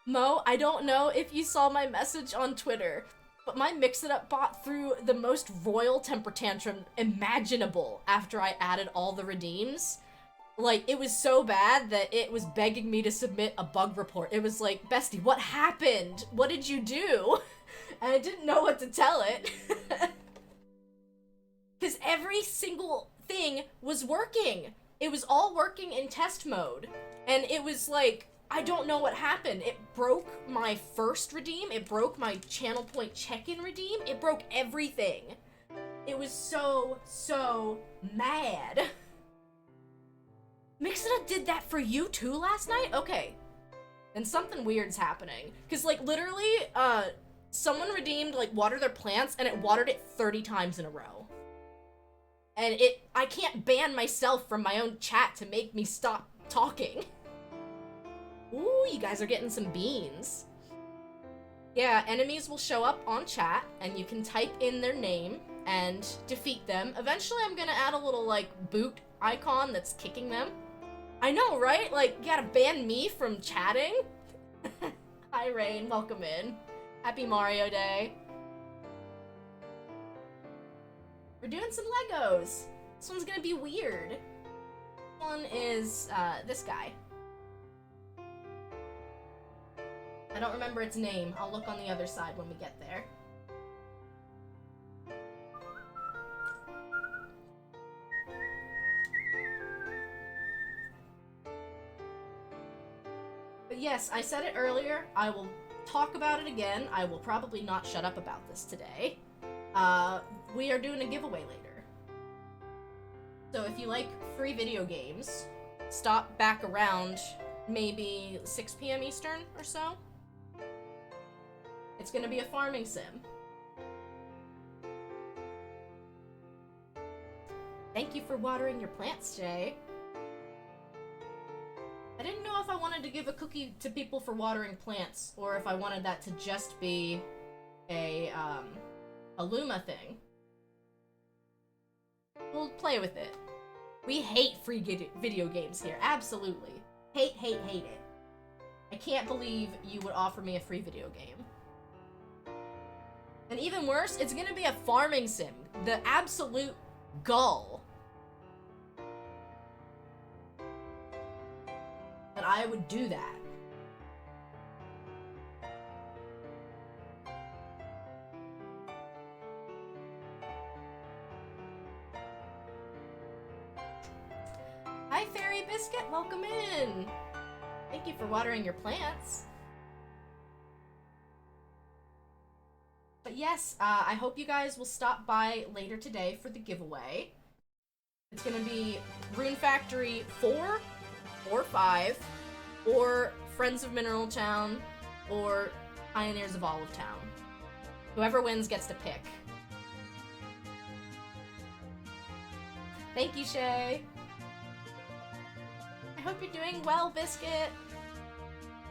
Mo, I don't know if you saw my message on Twitter, but my Mix-It-Up bot threw the most royal temper tantrum imaginable after I added all the redeems. Like, it was so bad that it was begging me to submit a bug report. It was like, Bestie, what happened? What did you do? And I didn't know what to tell it. Because every single thing was working. It was all working in test mode. And it was like, I don't know what happened. It broke my first redeem. It broke my channel point check-in redeem. It broke everything. It was so mad. Mixita did that for you too last night? Okay. Then something weird's happening. Because, like, literally, someone redeemed, like, water their plants, and it watered it 30 times in a row. And I can't ban myself from my own chat to make me stop talking. Ooh, you guys are getting some beans. Yeah, enemies will show up on chat, and you can type in their name and defeat them. Eventually, I'm gonna add a little, like, boot icon that's kicking them. I know, right? Like, you gotta ban me from chatting? Hi, Rain. Welcome in. Happy Mario Day. We're doing some Legos. This one's gonna be weird. This one is, this guy. I don't remember its name. I'll look on the other side when we get there. But yes, I said it earlier. I will talk about it again. I will probably not shut up about this today. We are doing a giveaway later. So if you like free video games, stop back around maybe 6 p.m. Eastern or so. It's gonna be a farming sim. Thank you for watering your plants, Jay. I didn't know if I wanted to give a cookie to people for watering plants, or if I wanted that to just be a Luma thing. We'll play with it. We hate free video games here, absolutely. Hate it. I can't believe you would offer me a free video game. And even worse, it's gonna be a farming sim. The absolute gall. That I would do that. Hi, Fairy Biscuit, welcome in. Thank you for watering your plants. But yes, I hope you guys will stop by later today for the giveaway. It's gonna be Rune Factory 4 or 5, or Friends of Mineral Town, or Pioneers of Olive Town. Whoever wins gets to pick. Thank you, Shay. I hope you're doing well, Biscuit.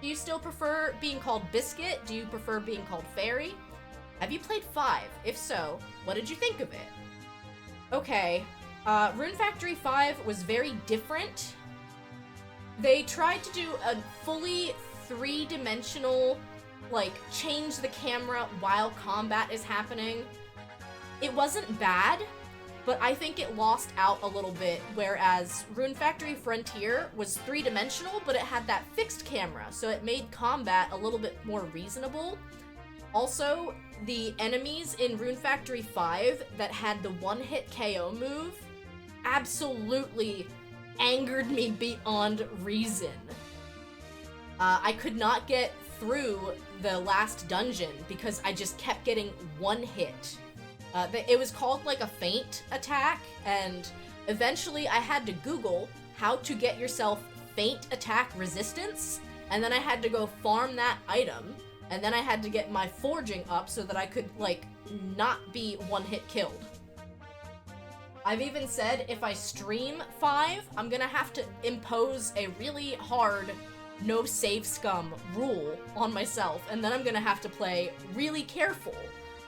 Do you still prefer being called Biscuit? Do you prefer being called Fairy? Have you played 5? If so, what did you think of it? Okay, Rune Factory 5 was very different. They tried to do a fully 3-dimensional, like, change the camera while combat is happening. It wasn't bad, but I think it lost out a little bit, whereas Rune Factory Frontier was 3-dimensional, but it had that fixed camera, so it made combat a little bit more reasonable. Also, the enemies in Rune Factory 5 that had the one-hit KO move absolutely angered me beyond reason. I could not get through the last dungeon because I just kept getting one hit. It was called like a feint attack, and eventually I had to Google how to get yourself feint attack resistance, and then I had to go farm that item, and then I had to get my forging up so that I could, like, not be one-hit killed. I've even said if I stream 5, I'm gonna have to impose a really hard no save scum rule on myself, and then I'm gonna have to play really careful,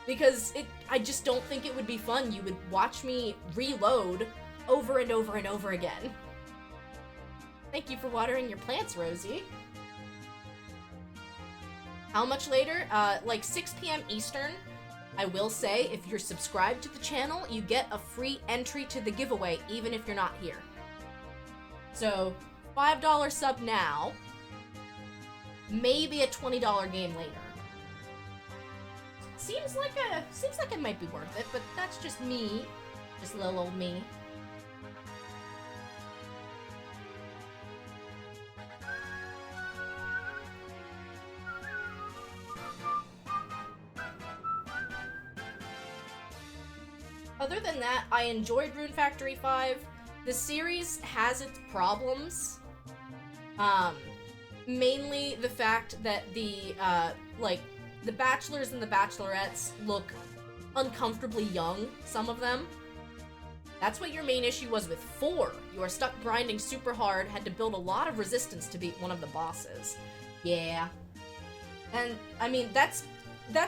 because I just don't think it would be fun. You would watch me reload over and over and over again. Thank you for watering your plants, Rosie. How much later? Like 6 p.m. Eastern. I will say, if you're subscribed to the channel, you get a free entry to the giveaway, even if you're not here. So, $5 sub now, maybe a $20 game later. Seems like it might be worth it, but that's just me. Just little old me. other than that, I enjoyed Rune Factory 5. The series has its problems. Mainly the fact that the bachelors and the bachelorettes look uncomfortably young, some of them. That's what your main issue was with 4. You are stuck grinding super hard, had to build a lot of resistance to beat one of the bosses. Yeah. And, I mean, that's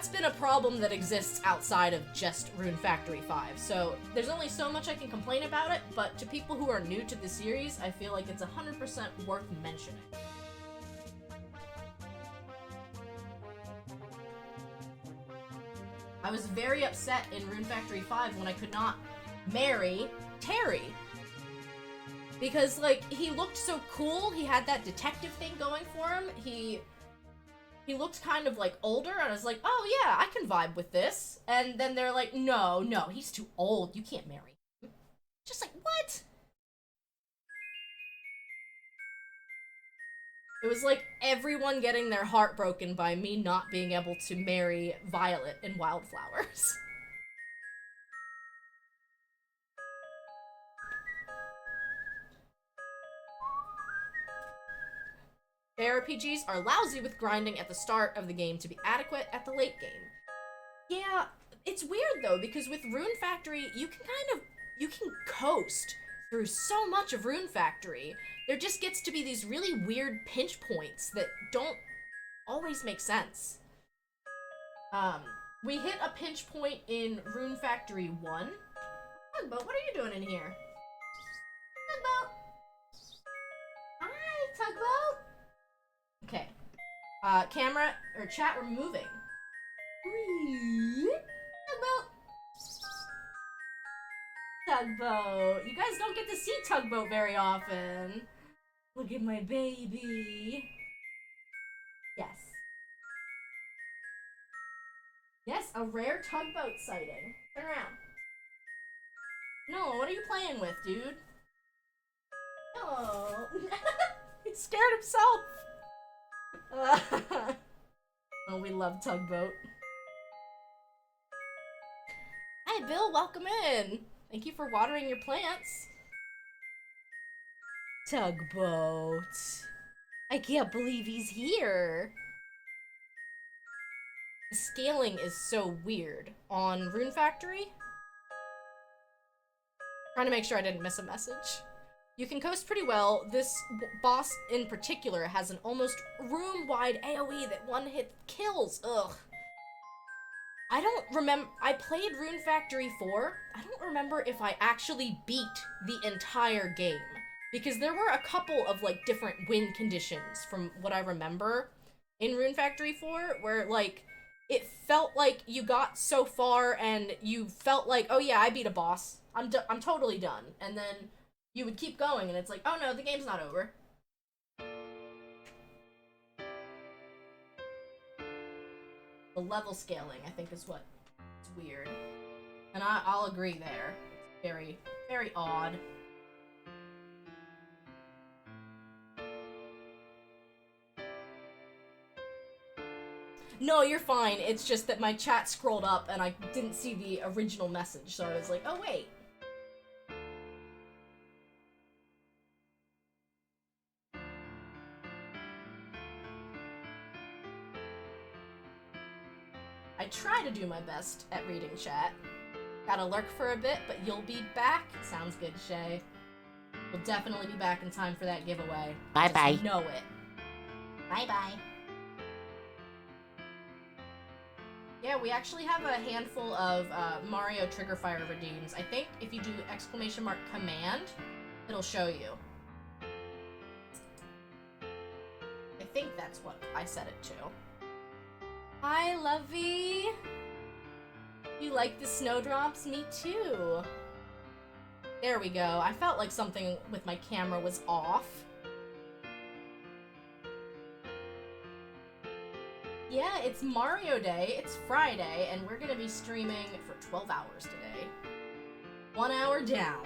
been a problem that exists outside of just Rune Factory 5, so there's only so much I can complain about it, but to people who are new to the series, I feel like it's 100% worth mentioning. I was very upset in Rune Factory 5 when I could not marry Terry. Because, like, he looked so cool, he had that detective thing going for him, he looked kind of, like, older, and I was like, oh yeah, I can vibe with this. And then they're like, no, he's too old, you can't marry him. Just like, what? It was like everyone getting their heart broken by me not being able to marry Violet in Wildflowers. JRPGs are lousy with grinding at the start of the game to be adequate at the late game. Yeah, it's weird though, because with Rune Factory, you can coast through so much of Rune Factory. There just gets to be these really weird pinch points that don't always make sense. We hit a pinch point in Rune Factory 1. Tugboat, what are you doing in here? Tugboat! Hi, Tugboat! Okay. Camera, or chat, we're moving. Tugboat! Tugboat! You guys don't get to see Tugboat very often. Look at my baby. Yes. Yes, a rare Tugboat sighting. Turn around. No, what are you playing with, dude? Oh. He scared himself. Oh, we love Tugboat. Hi, Bill, welcome in. Thank you for watering your plants. Tugboat. I can't believe he's here. The scaling is so weird. On Rune Factory? Trying to make sure I didn't miss a message. You can coast pretty well. This boss in particular has an almost room-wide AoE that one-hit kills. Ugh. I don't remember. I played Rune Factory 4. I don't remember if I actually beat the entire game. Because there were a couple of, like, different win conditions from what I remember in Rune Factory 4, where, like, it felt like you got so far and you felt like, oh yeah, I beat a boss. I'm totally done. And then you would keep going, and it's like, oh no, the game's not over. The level scaling, I think, is what's weird. And I'll agree there. It's very, very odd. No, you're fine. It's just that my chat scrolled up and I didn't see the original message, so I was like, oh wait. I try to do my best at reading chat. Gotta lurk for a bit, but you'll be back? Sounds good, Shay. We'll definitely be back in time for that giveaway. Bye-bye. Just know it. Bye-bye. Yeah, we actually have a handful of Mario Triggerfire redeems. I think if you do !command, it'll show you. I think that's what I set it to. Hi, Lovey! You like the snowdrops? Me too. There we go. I felt like something with my camera was off. Yeah, it's Mario Day, it's Friday, and we're gonna be streaming for 12 hours today. 1 hour down.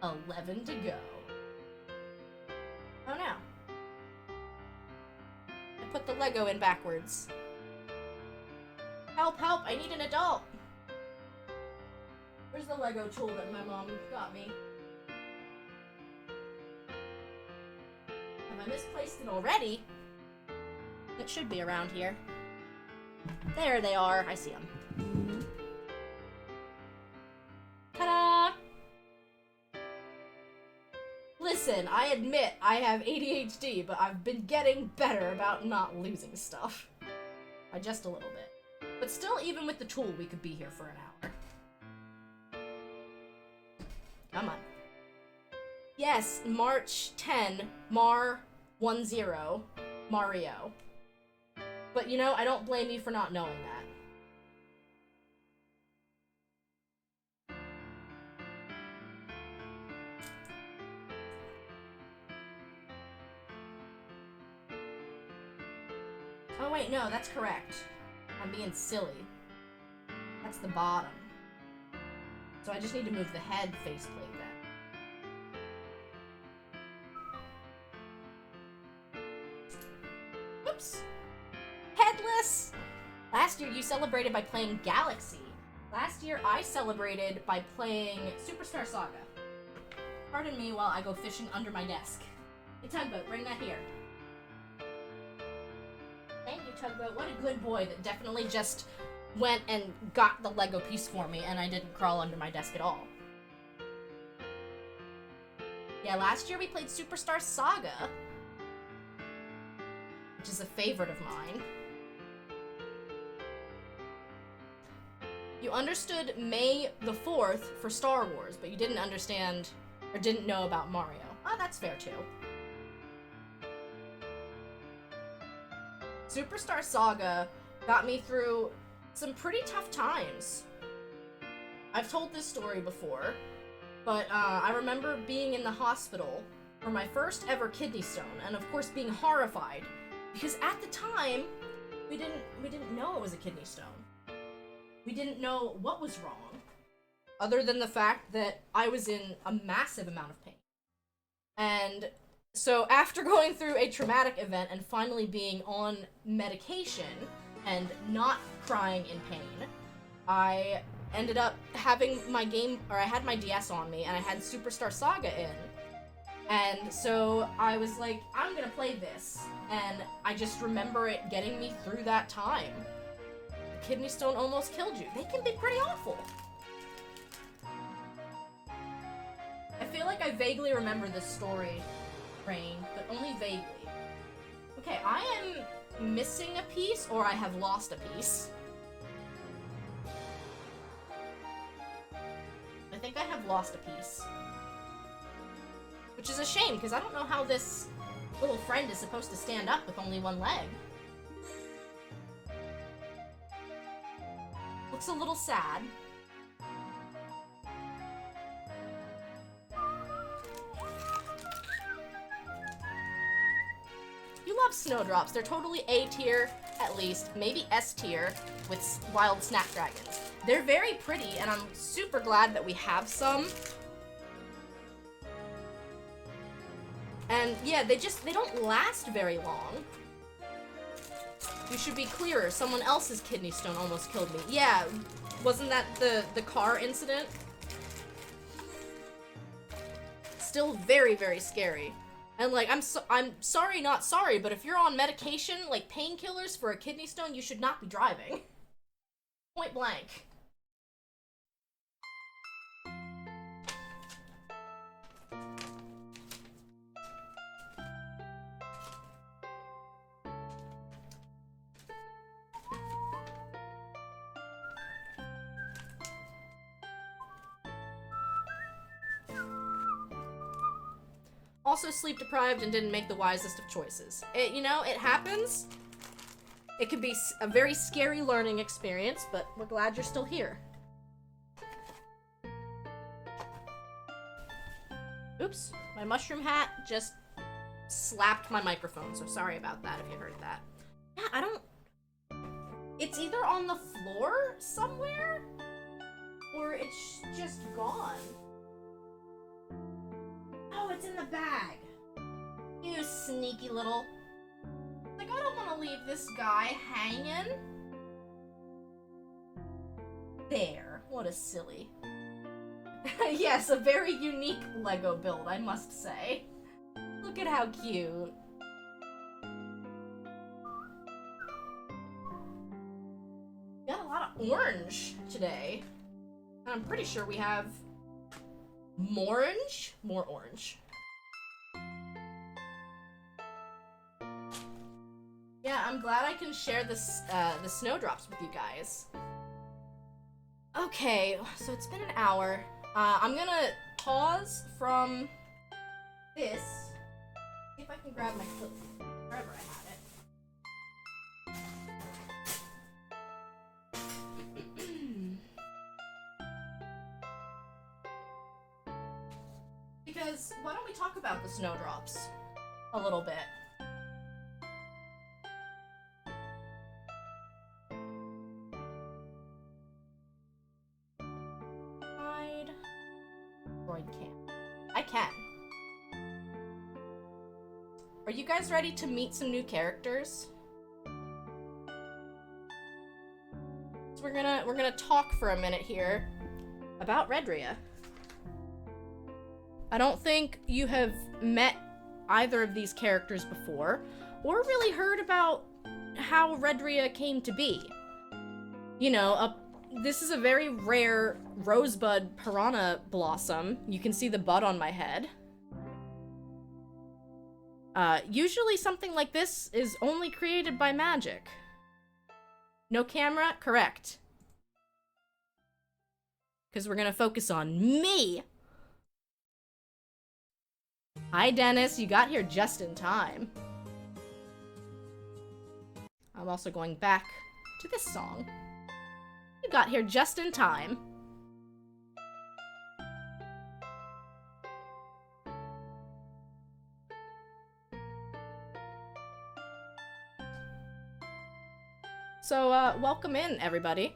11 to go. Oh no. I put the Lego in backwards. Help, help, I need an adult! Where's the Lego tool that my mom got me? Have I misplaced it already? It should be around here. There they are. I see them. Ta-da! Listen, I admit I have ADHD, but I've been getting better about not losing stuff. By just a little bit. But still, even with the tool, we could be here for an hour. Come on. Yes, March 10, Mar10, Mario. But you know, I don't blame you for not knowing that. Oh wait, no, that's correct. I'm being silly. That's the bottom. So I just need to move the head faceplate then. Whoops! Headless! Last year you celebrated by playing Galaxy. Last year I celebrated by playing Superstar Saga. Pardon me while I go fishing under my desk. Hey Tugboat, bring that here. Thank you, Tugboat. What a good boy that definitely just went and got the Lego piece for me and I didn't crawl under my desk at all. Yeah, last year we played Superstar Saga, which is a favorite of mine. You understood May the 4th for Star Wars, but you didn't understand or didn't know about Mario. Oh, that's fair too. Superstar Saga got me through some pretty tough times. I've told this story before, but I remember being in the hospital for my first ever kidney stone, and of course being horrified, because at the time, we didn't know it was a kidney stone. We didn't know what was wrong, other than the fact that I was in a massive amount of pain. And so after going through a traumatic event and finally being on medication and not crying in pain, I ended up having my game, or I had my DS on me and I had Superstar Saga in. And so I was like, I'm gonna play this. And I just remember it getting me through that time. The kidney stone almost killed you. They can be pretty awful. I feel like I vaguely remember this story, Rain, but only vaguely. Okay, I am missing a piece, or I have lost a piece. I think I have lost a piece. Which is a shame, because I don't know how this little friend is supposed to stand up with only one leg. Looks a little sad. You love snowdrops. They're totally A tier, at least, maybe S tier, with wild snapdragons. They're very pretty, and I'm super glad that we have some. And yeah, they don't last very long. You should be clearer. Someone else's kidney stone almost killed me. Yeah, wasn't that the car incident? Still very, very scary. And like, I'm sorry, not sorry, but if you're on medication, like painkillers for a kidney stone, you should not be driving. Point blank. Also sleep deprived and didn't make the wisest of choices. You know, it happens. It could be a very scary learning experience, but we're glad you're still here. Oops, my mushroom hat just slapped my microphone, so sorry about that if you heard that. Yeah, I don't... It's either on the floor somewhere, or it's just gone. Oh, it's in the bag. You sneaky little... Like, I don't want to leave this guy hanging. There. What a silly. Yes, a very unique Lego build, I must say. Look at how cute. Got a lot of orange today. And I'm pretty sure we have more orange? More orange. Yeah, I'm glad I can share this, the snowdrops with you guys. Okay, so it's been an hour. I'm gonna pause from this. See if I can grab my clip wherever I had it. Because why don't we talk about the snowdrops a little bit? I can. Are you guys ready to meet some new characters? So we're gonna talk for a minute here about Redria. I don't think you have met either of these characters before, or really heard about how Redria came to be. You know, this is a very rare rosebud piranha blossom. You can see the bud on my head. Usually something like this is only created by magic. No camera? Correct. Because we're gonna focus on me! Hi, Dennis. You got here just in time. I'm also going back to this song. You got here just in time. So, welcome in, everybody.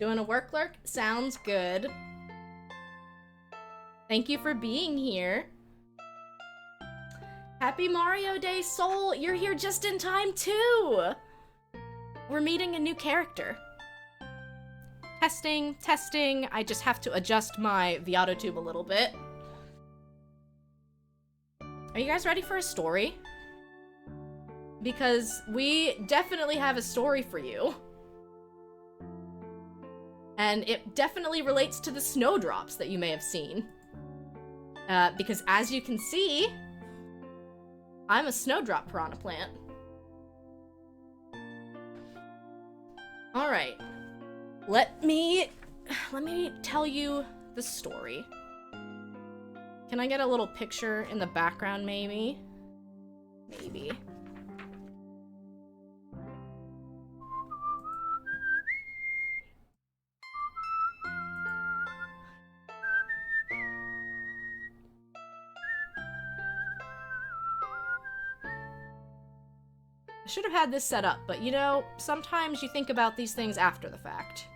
Doing a work lurk? Sounds good. Thank you for being here. Happy Mario Day, Soul! You're here just in time, too! We're meeting a new character. Testing, testing. I just have to adjust my Viato tube a little bit. Are you guys ready for a story? Because we definitely have a story for you. And it definitely relates to the snowdrops that you may have seen. Because as you can see, I'm a snowdrop piranha plant. Alright. Let me tell you the story. Can I get a little picture in the background, maybe? Maybe. I should have had this set up, but you know, sometimes you think about these things after the fact.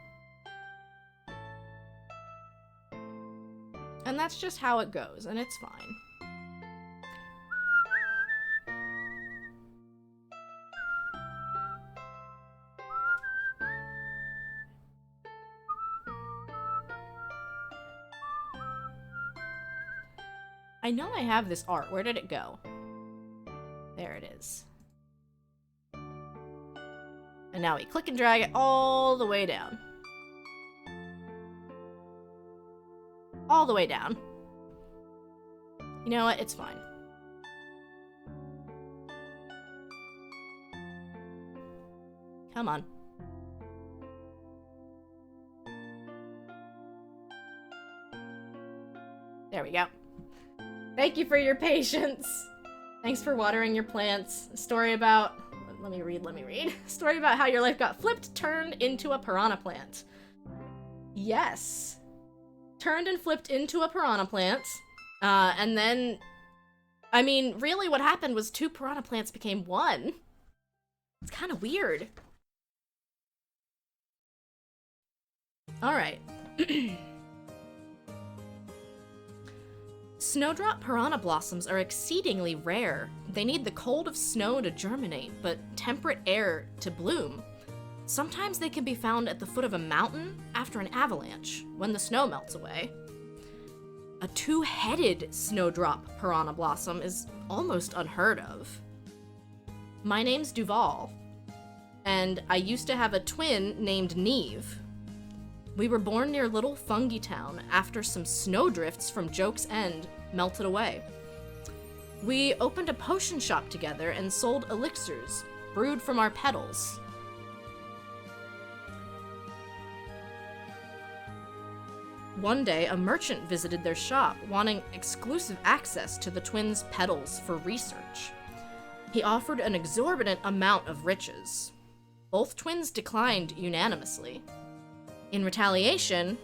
And that's just how it goes, and it's fine. I know I have this art. Where did it go? There it is. And now we click and drag it all the way down. All the way down. You know what? It's fine. Come on. There we go. Thank you for your patience. Thanks for watering your plants. A story about... Let me read. Story about how your life got flipped, turned into a piranha plant. Yes. Turned and flipped into a piranha plant. And then... I mean, really what happened was 2 piranha plants became 1. It's kind of weird. Alright. Snowdrop piranha blossoms are exceedingly rare. They need the cold of snow to germinate, but temperate air to bloom. sometimes they can be found at the foot of a mountain after an avalanche, when the snow melts away. A two-headed snowdrop piranha blossom is almost unheard of. My name's Duval, and I used to have a twin named Neve. We were born near Little Fungi Town after some snowdrifts from Joke's End melted away. We opened a potion shop together and sold elixirs brewed from our petals. One day, a merchant visited their shop, wanting exclusive access to the twins' petals for research. He offered an exorbitant amount of riches. Both twins declined unanimously. In retaliation,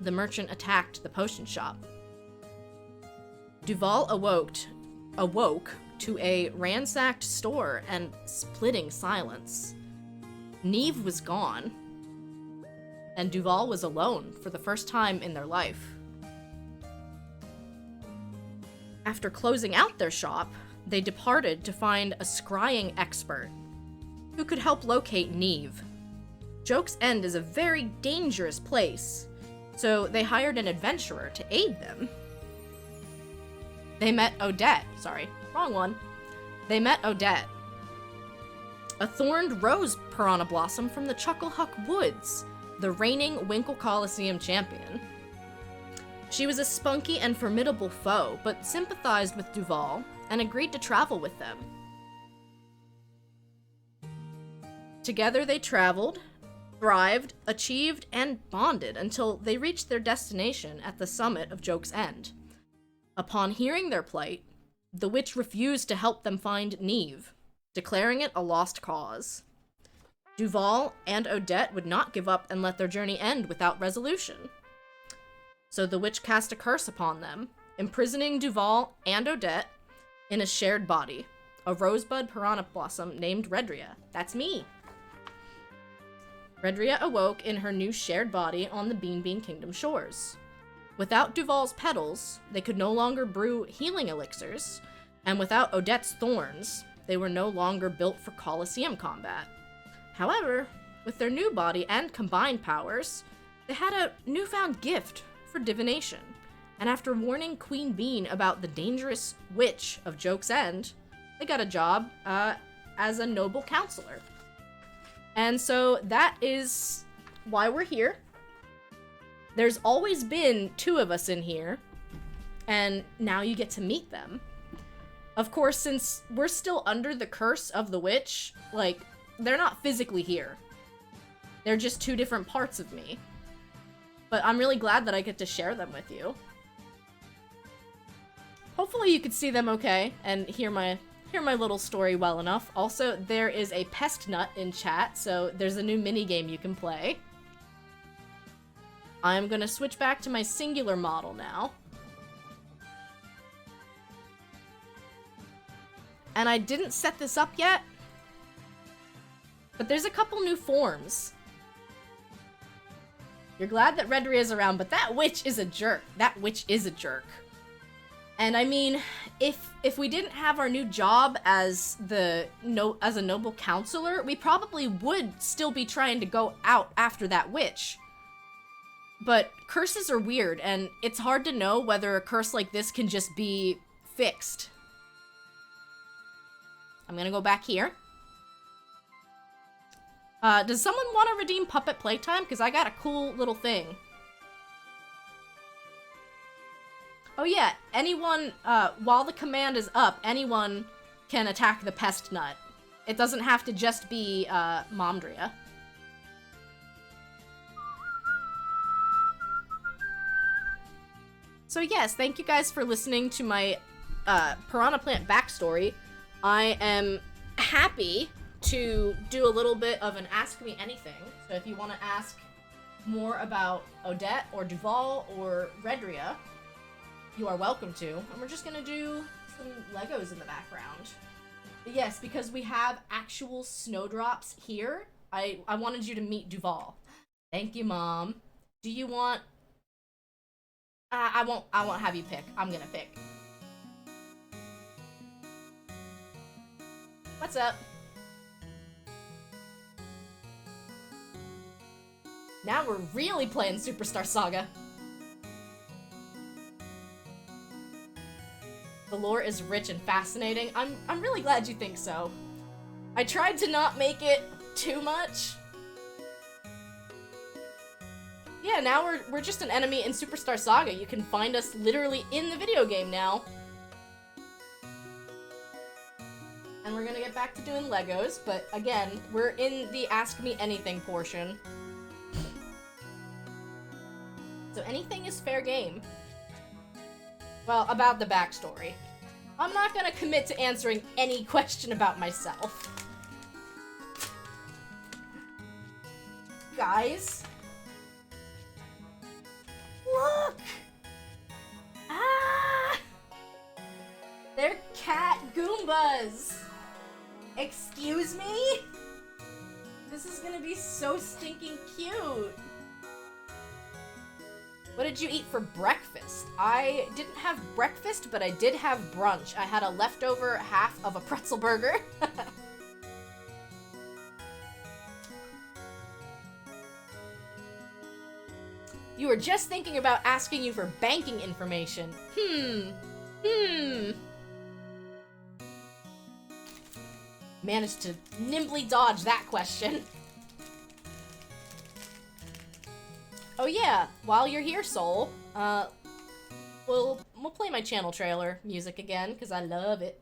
the merchant attacked the potion shop. Duval awoke to a ransacked store and splitting silence. Neve was gone, and Duval was alone for the first time in their life. After closing out their shop, they departed to find a scrying expert who could help locate Neve. Joke's End is a very dangerous place, so they hired an adventurer to aid them. They met Odette. Sorry, wrong one. They met Odette, a thorned rose piranha blossom from the Chucklehuck Woods, the reigning Winkle Coliseum champion. She was a spunky and formidable foe, but sympathized with Duval and agreed to travel with them. Together they traveled, thrived, achieved, and bonded until they reached their destination at the summit of Joke's End. Upon hearing their plight, the witch refused to help them find Neve, declaring it a lost cause. Duval and Odette would not give up and let their journey end without resolution. So the witch cast a curse upon them, imprisoning Duval and Odette in a shared body, a rosebud piranha blossom named Redria. That's me. Redria awoke in her new shared body on the Bean Bean Kingdom shores. Without Duval's petals, they could no longer brew healing elixirs, and without Odette's thorns, they were no longer built for Colosseum combat. However, with their new body and combined powers, they had a newfound gift for divination, and after warning Queen Bean about the dangerous witch of Joke's End, they got a job as a noble counselor. And so that is why we're here. There's always been two of us in here, and now you get to meet them. Of course, since we're still under the curse of the witch, like, they're not physically here. They're just two different parts of me. But I'm really glad that I get to share them with you. Hopefully you could see them okay and hear my little story well enough. Also, there is a pest nut in chat, so there's a new minigame you can play. I'm gonna switch back to my singular model now. And I didn't set this up yet, but there's a couple new forms. You're glad that Redria is around, but that witch is a jerk. That witch is a jerk. And I mean, if we didn't have our new job as a noble counselor, we probably would still be trying to go out after that witch. But curses are weird, and it's hard to know whether a curse like this can just be fixed. I'm gonna go back here. Does someone want to redeem Puppet Playtime? Because I got a cool little thing. Oh yeah, anyone, while the command is up, anyone can attack the pest nut. It doesn't have to just be, Momdria. So yes, thank you guys for listening to my, Piranha Plant backstory. I am happy to do a little bit of an Ask Me Anything. So if you want to ask more about Odette or Duval or Redria, you are welcome to. And we're just gonna do some Legos in the background. But yes, because we have actual snowdrops here, I wanted you to meet Duval. Thank you, Mom. Do you want... I won't have you pick. I'm gonna pick. What's up? Now we're really playing Superstar Saga. The lore is rich and fascinating. I'm really glad you think so. I tried to not make it too much. Yeah, now we're just an enemy in Superstar Saga. You can find us literally in the video game now. And we're gonna get back to doing Legos, but again, we're in the Ask Me Anything portion. So anything is fair game. Well, about the backstory. I'm not gonna commit to answering any question about myself. Guys. Look! Ah! They're cat Goombas! Excuse me? This is gonna be so stinking cute. What did you eat for breakfast? I didn't have breakfast, but I did have brunch. I had a leftover half of a pretzel burger. You were just thinking about asking you for banking information. Managed to nimbly dodge that question. Oh yeah, while you're here, Soul, we'll play my channel trailer music again, because I love it.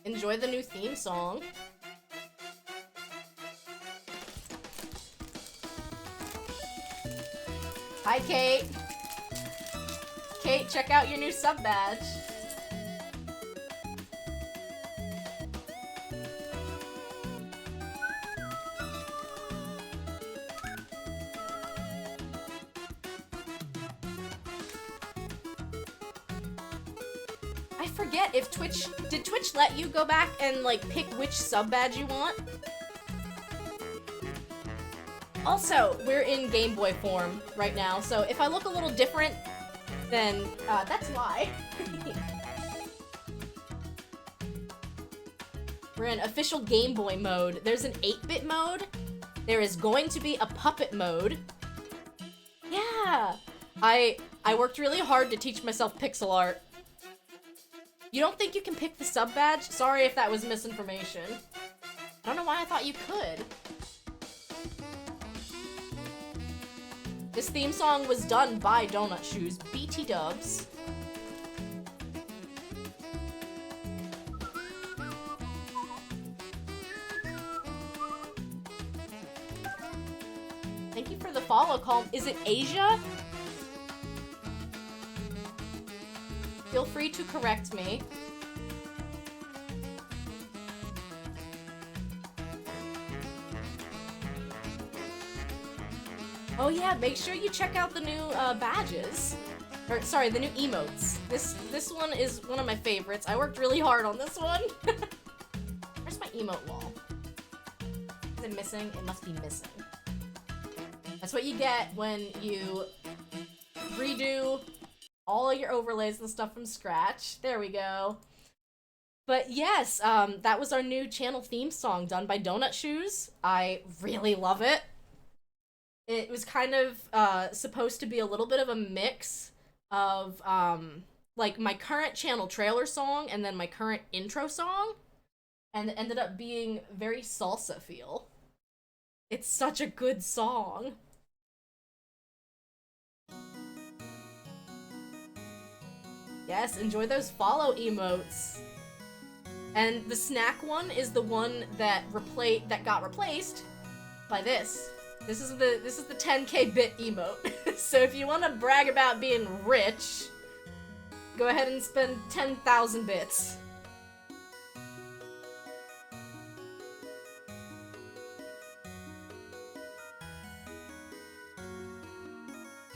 Enjoy the new theme song. Hi, Kate. Kate, check out your new sub badge. I forget if did Twitch let you go back and like pick which sub badge you want? Also, we're in Game Boy form right now, so if I look a little different, then that's why. We're in official Game Boy mode. There's an 8-bit mode. There is going to be a puppet mode. Yeah! I worked really hard to teach myself pixel art. You don't think you can pick the sub badge? Sorry if that was misinformation. I don't know why I thought you could. This theme song was done by Donut Shoes, BT dubs. Thank you for the follow, Calm. Is it Asia? Feel free to correct me. Oh yeah, make sure you check out the new badges. Or, sorry, the new emotes. This one is one of my favorites. I worked really hard on this one. Where's my emote wall? Is it missing? It must be missing. That's what you get when you redo all of your overlays and stuff from scratch. There we go. But yes, that was our new channel theme song done by Donut Shoes. I really love it. It was kind of supposed to be a little bit of a mix of like my current channel trailer song and then my current intro song, and it ended up being very salsa feel. It's such a good song. Yes, enjoy those follow emotes. And the snack one is the one that got replaced by this. This is the 10k bit emote. So if you want to brag about being rich, go ahead and spend 10,000 bits.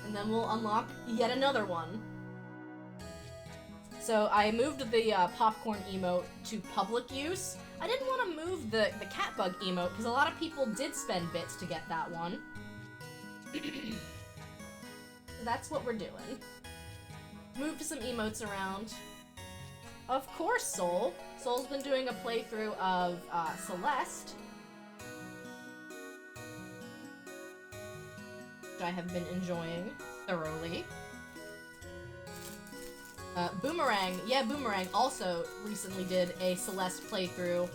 And then we'll unlock yet another one. So I moved the popcorn emote to public use. I didn't want to move the cat bug emote because a lot of people did spend bits to get that one. So that's what we're doing. Moved some emotes around. Of course, Soul. Soul's been doing a playthrough of Celeste. which I have been enjoying thoroughly. Boomerang, yeah, Boomerang also recently did a Celeste playthrough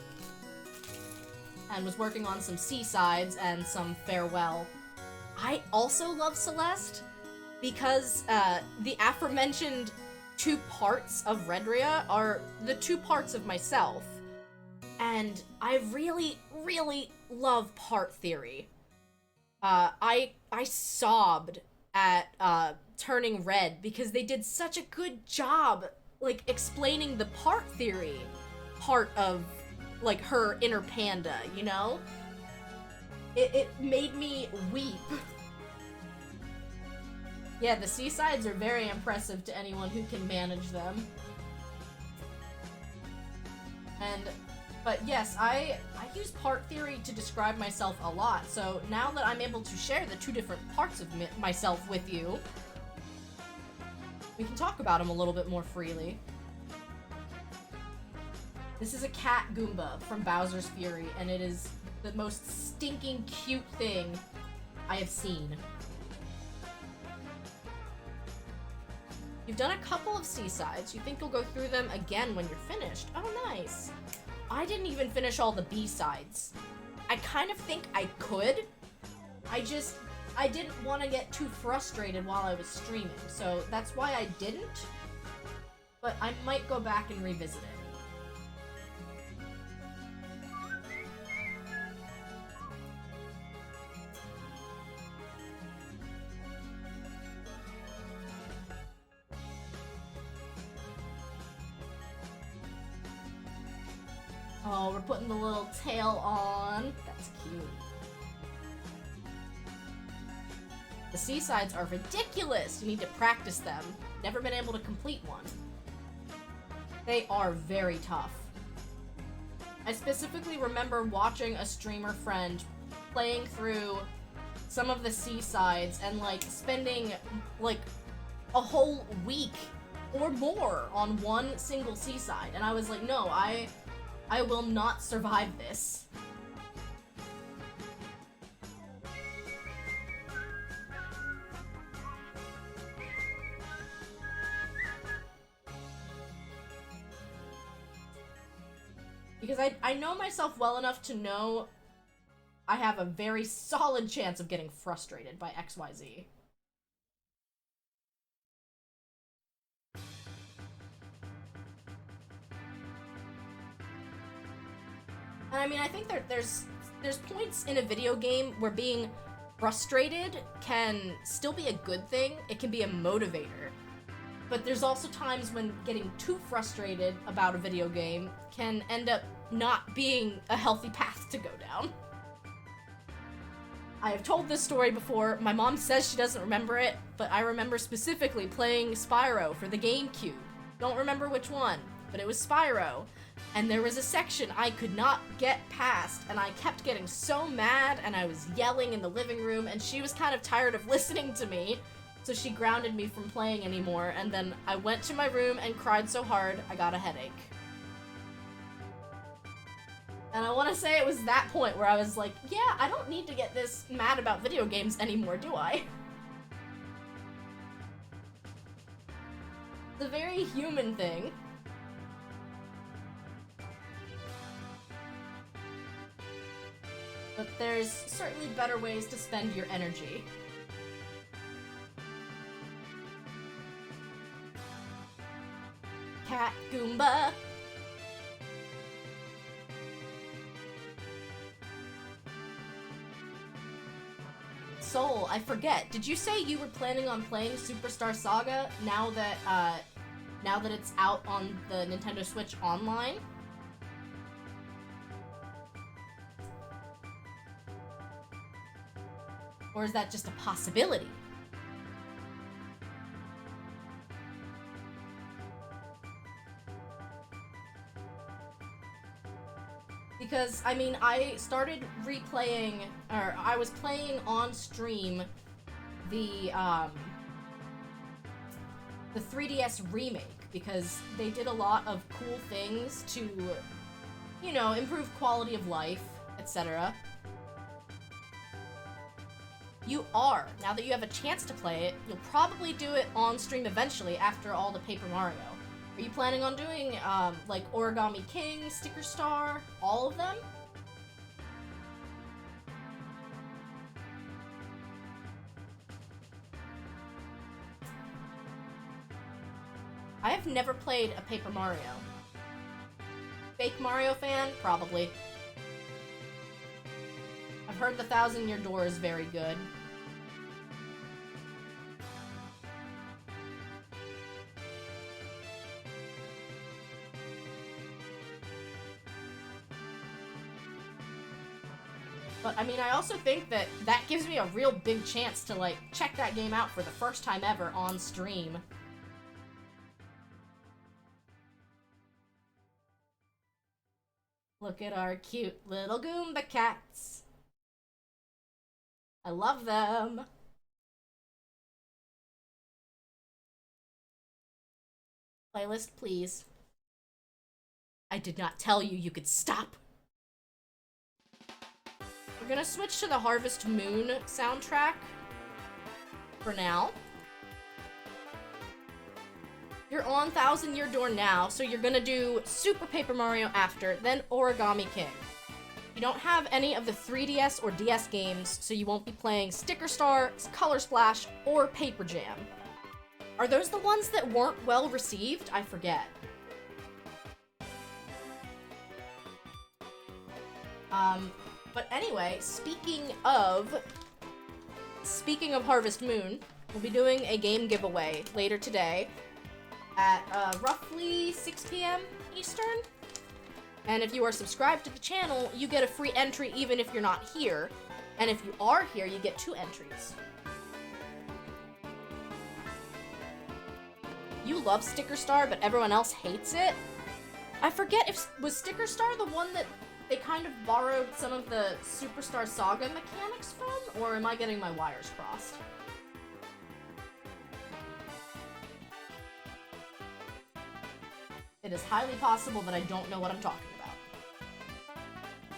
and was working on some Seasides and some Farewell. I also love Celeste because the aforementioned two parts of Redria are the two parts of myself. And I really, really love part theory. I sobbed at Turning Red because they did such a good job, like, explaining the part theory part of, like, her inner panda, you know? It made me weep. Yeah, the Seasides are very impressive to anyone who can manage them. But yes, I use part theory to describe myself a lot, so now that I'm able to share the two different parts of myself with you, we can talk about them a little bit more freely. This is a cat Goomba from Bowser's Fury, and it is the most stinking cute thing I have seen. You've done a couple of Seasides. You think you'll go through them again when you're finished. Oh, nice. I didn't even finish all the B-sides. I kind of think I could. I didn't want to get too frustrated while I was streaming, so that's why I didn't. But I might go back and revisit it. Oh, we're putting the little tail on. That's cute. The Seasides are ridiculous. You need to practice them. Never been able to complete one. They are very tough. I specifically remember watching a streamer friend playing through some of the Seasides and, like, spending, like, a whole week or more on one single Seaside. And I was like, no, I will not survive this. Because I know myself well enough to know I have a very solid chance of getting frustrated by XYZ. And I mean, I think there's points in a video game where being frustrated can still be a good thing. It can be a motivator. But there's also times when getting too frustrated about a video game can end up not being a healthy path to go down. I have told this story before. My mom says she doesn't remember it, but I remember specifically playing Spyro for the GameCube. Don't remember which one, but it was Spyro. And there was a section I could not get past, and I kept getting so mad, and I was yelling in the living room, and she was kind of tired of listening to me, so she grounded me from playing anymore, and then I went to my room and cried so hard I got a headache. And I want to say it was that point where I was like, yeah, I don't need to get this mad about video games anymore, do I? It's a very human thing. But there's certainly better ways to spend your energy. Cat Goomba. Soul, I forget. Did you say you were planning on playing Superstar Saga now that it's out on the Nintendo Switch Online? Or is that just a possibility? Because, I mean, I started replaying, or I was playing on stream the 3DS remake, because they did a lot of cool things to, you know, improve quality of life, etc. You are. Now that you have a chance to play it, you'll probably do it on stream eventually after all the Paper Mario. Are you planning on doing, like Origami King, Sticker Star, all of them? I have never played a Paper Mario. Fake Mario fan? Probably. I've heard the Thousand Year Door is very good. But, I mean, I also think that that gives me a real big chance to, like, check that game out for the first time ever on stream. Look at our cute little Goomba cats. I love them. Playlist, please. I did not tell you you could stop. We're gonna switch to the Harvest Moon soundtrack for now. You're on Thousand Year Door now, so you're gonna do Super Paper Mario after, then Origami King. You don't have any of the 3DS or DS games, so you won't be playing Sticker Star, Color Splash, or Paper Jam. Are those the ones that weren't well received? I forget. But anyway, speaking of Harvest Moon, we'll be doing a game giveaway later today at roughly 6 p.m. Eastern. And if you are subscribed to the channel, you get a free entry even if you're not here. And if you are here, you get 2 entries. You love Sticker Star, but everyone else hates it? I forget if... Was Sticker Star the one that they kind of borrowed some of the Superstar Saga mechanics from? Or am I getting my wires crossed? It is highly possible that I don't know what I'm talking about.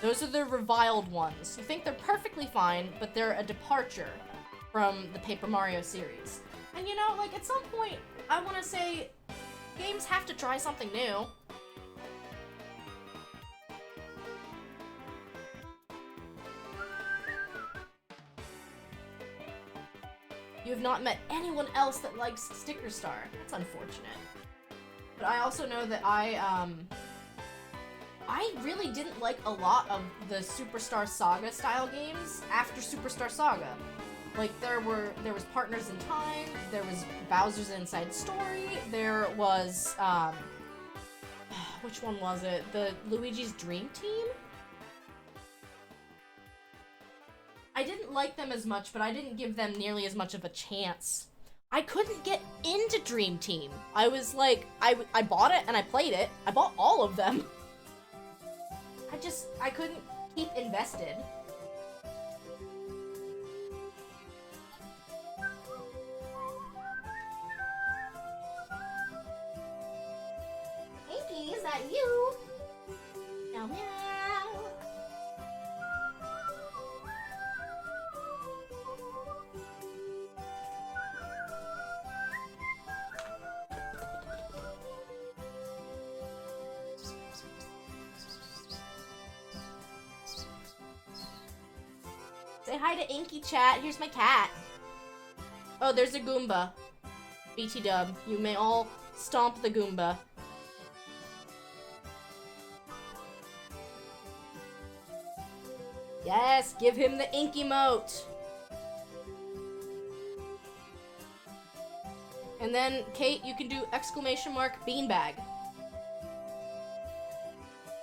Those are the reviled ones. You think they're perfectly fine, but they're a departure from the Paper Mario series. And you know, like, at some point, I want to say, games have to try something new. You have not met anyone else that likes Sticker Star. That's unfortunate. But I also know that I really didn't like a lot of the Superstar Saga style games after Superstar Saga. Like, there was Partners in Time, there was Bowser's Inside Story, there was, which one was it? The Luigi's Dream Team? I didn't like them as much, but I didn't give them nearly as much of a chance. I couldn't get into Dream Team. I was like, I bought it and I played it. I bought all of them. I couldn't keep invested. Inky, is that you? Meow meow. Say hi to Inky, chat. Here's my cat. Oh, there's a Goomba. BT dub. You may all stomp the Goomba. Yes, give him the Inky emote. And then, Kate, you can do exclamation mark beanbag.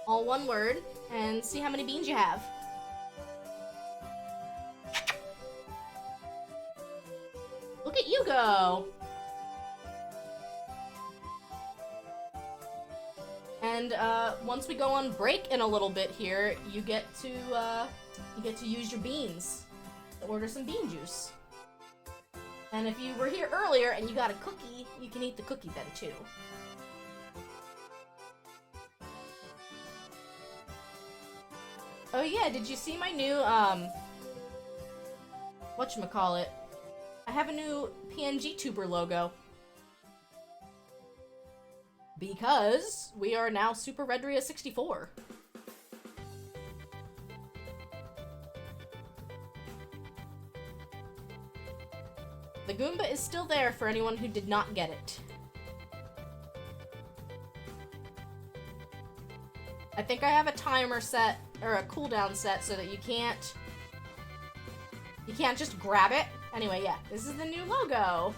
All one word, and see how many beans you have. Look at you go! And once we go on break in a little bit here, you get to use your beans to order some bean juice. And if you were here earlier and you got a cookie, you can eat the cookie then too. Oh yeah, did you see my new whatchamacallit, I have a new PNG tuber logo. Because we are now Super Redria 64. The Goomba is still there for anyone who did not get it. I think I have a timer set, or a cooldown set, so that you can't just grab it. Anyway, yeah, this is the new logo.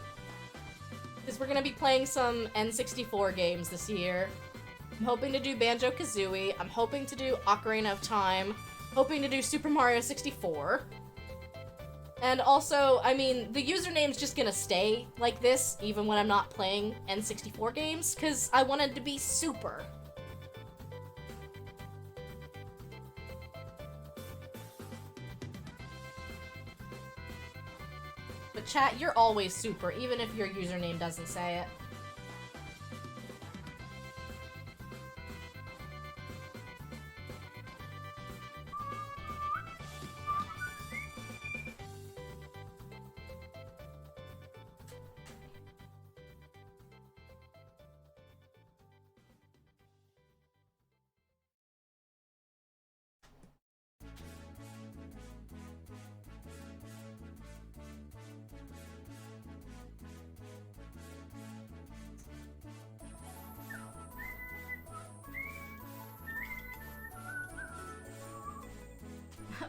Because we're gonna be playing some N64 games this year. I'm hoping to do Banjo-Kazooie, I'm hoping to do Ocarina of Time, hoping to do Super Mario 64. And also, I mean, the username's just gonna stay like this, even when I'm not playing N64 games, because I wanted to be super. But chat, you're always super, even if your username doesn't say it.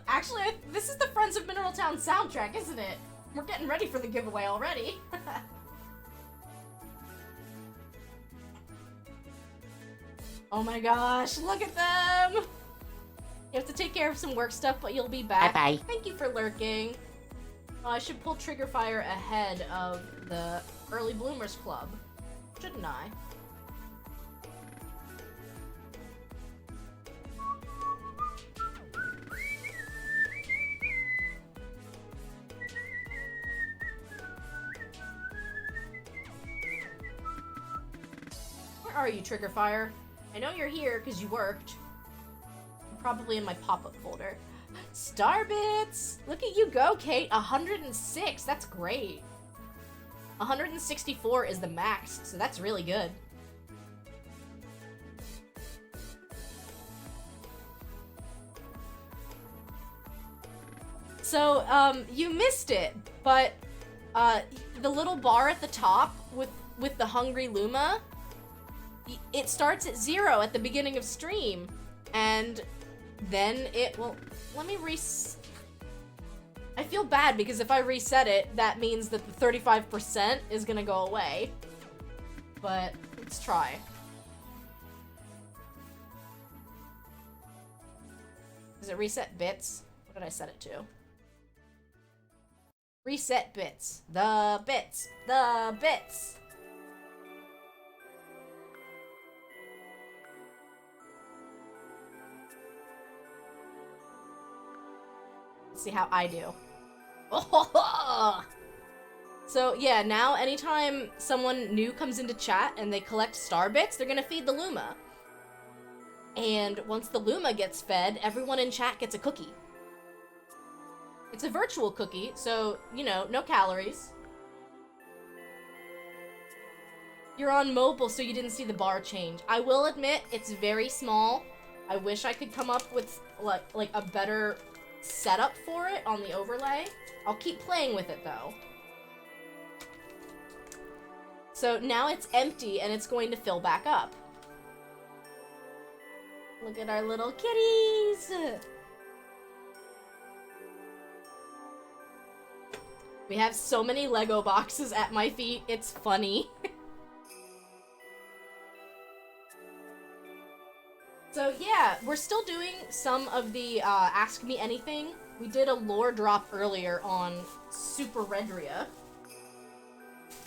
Actually, this is the Friends of Mineral Town soundtrack, isn't it? We're getting ready for the giveaway already. Oh my gosh, look at them! You have to take care of some work stuff, but you'll be back. Bye-bye. Thank you for lurking. I should pull Trigger Fire ahead of the Early Bloomers Club, shouldn't I? Where are you, Trigger Fire? I know you're here because you worked. You're probably in my pop-up folder. Starbits! Look at you go, Kate. 106. That's great. 164 is the max, so that's really good. So, you missed it, but the little bar at the top with the Hungry Luma, it starts at 0 at the beginning of stream, and then it will... Let me I feel bad because if I reset it, that means that the 35% is gonna go away. But let's try. Does it reset bits? What did I set it to? Reset bits. The bits. The bits. Let's see how I do. So yeah, now anytime someone new comes into chat and they collect star bits, they're gonna feed the Luma. And once the Luma gets fed, everyone in chat gets a cookie. It's a virtual cookie, so, you know, no calories. You're on mobile, so you didn't see the bar change. I will admit, it's very small. I wish I could come up with, like a better setup for it on the overlay. I'll keep playing with it, though. So now it's empty, and it's going to fill back up. Look at our little kitties! We have so many Lego boxes at my feet, it's funny. So yeah, we're still doing some of the Ask Me Anything. We did a lore drop earlier on Super Redria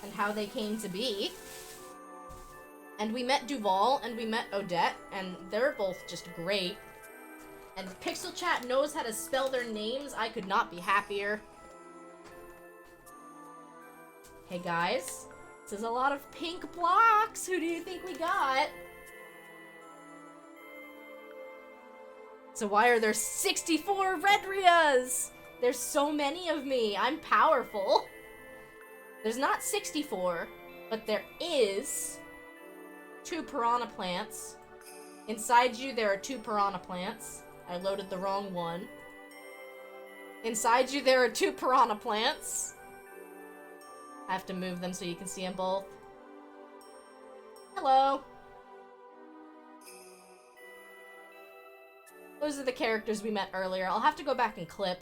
and how they came to be. And we met Duval and we met Odette, and they're both just great. And Pixel Chat knows how to spell their names. I could not be happier. Hey guys, this is a lot of pink blocks. Who do you think we got? So why are there 64 Redrias? There's so many of me. I'm powerful. There's not 64, but there is 2 piranha plants. Inside you, there are 2 piranha plants. I loaded the wrong one. Inside you, there are 2 piranha plants. I have to move them so you can see them both. Hello. Those are the characters we met earlier. I'll have to go back and clip.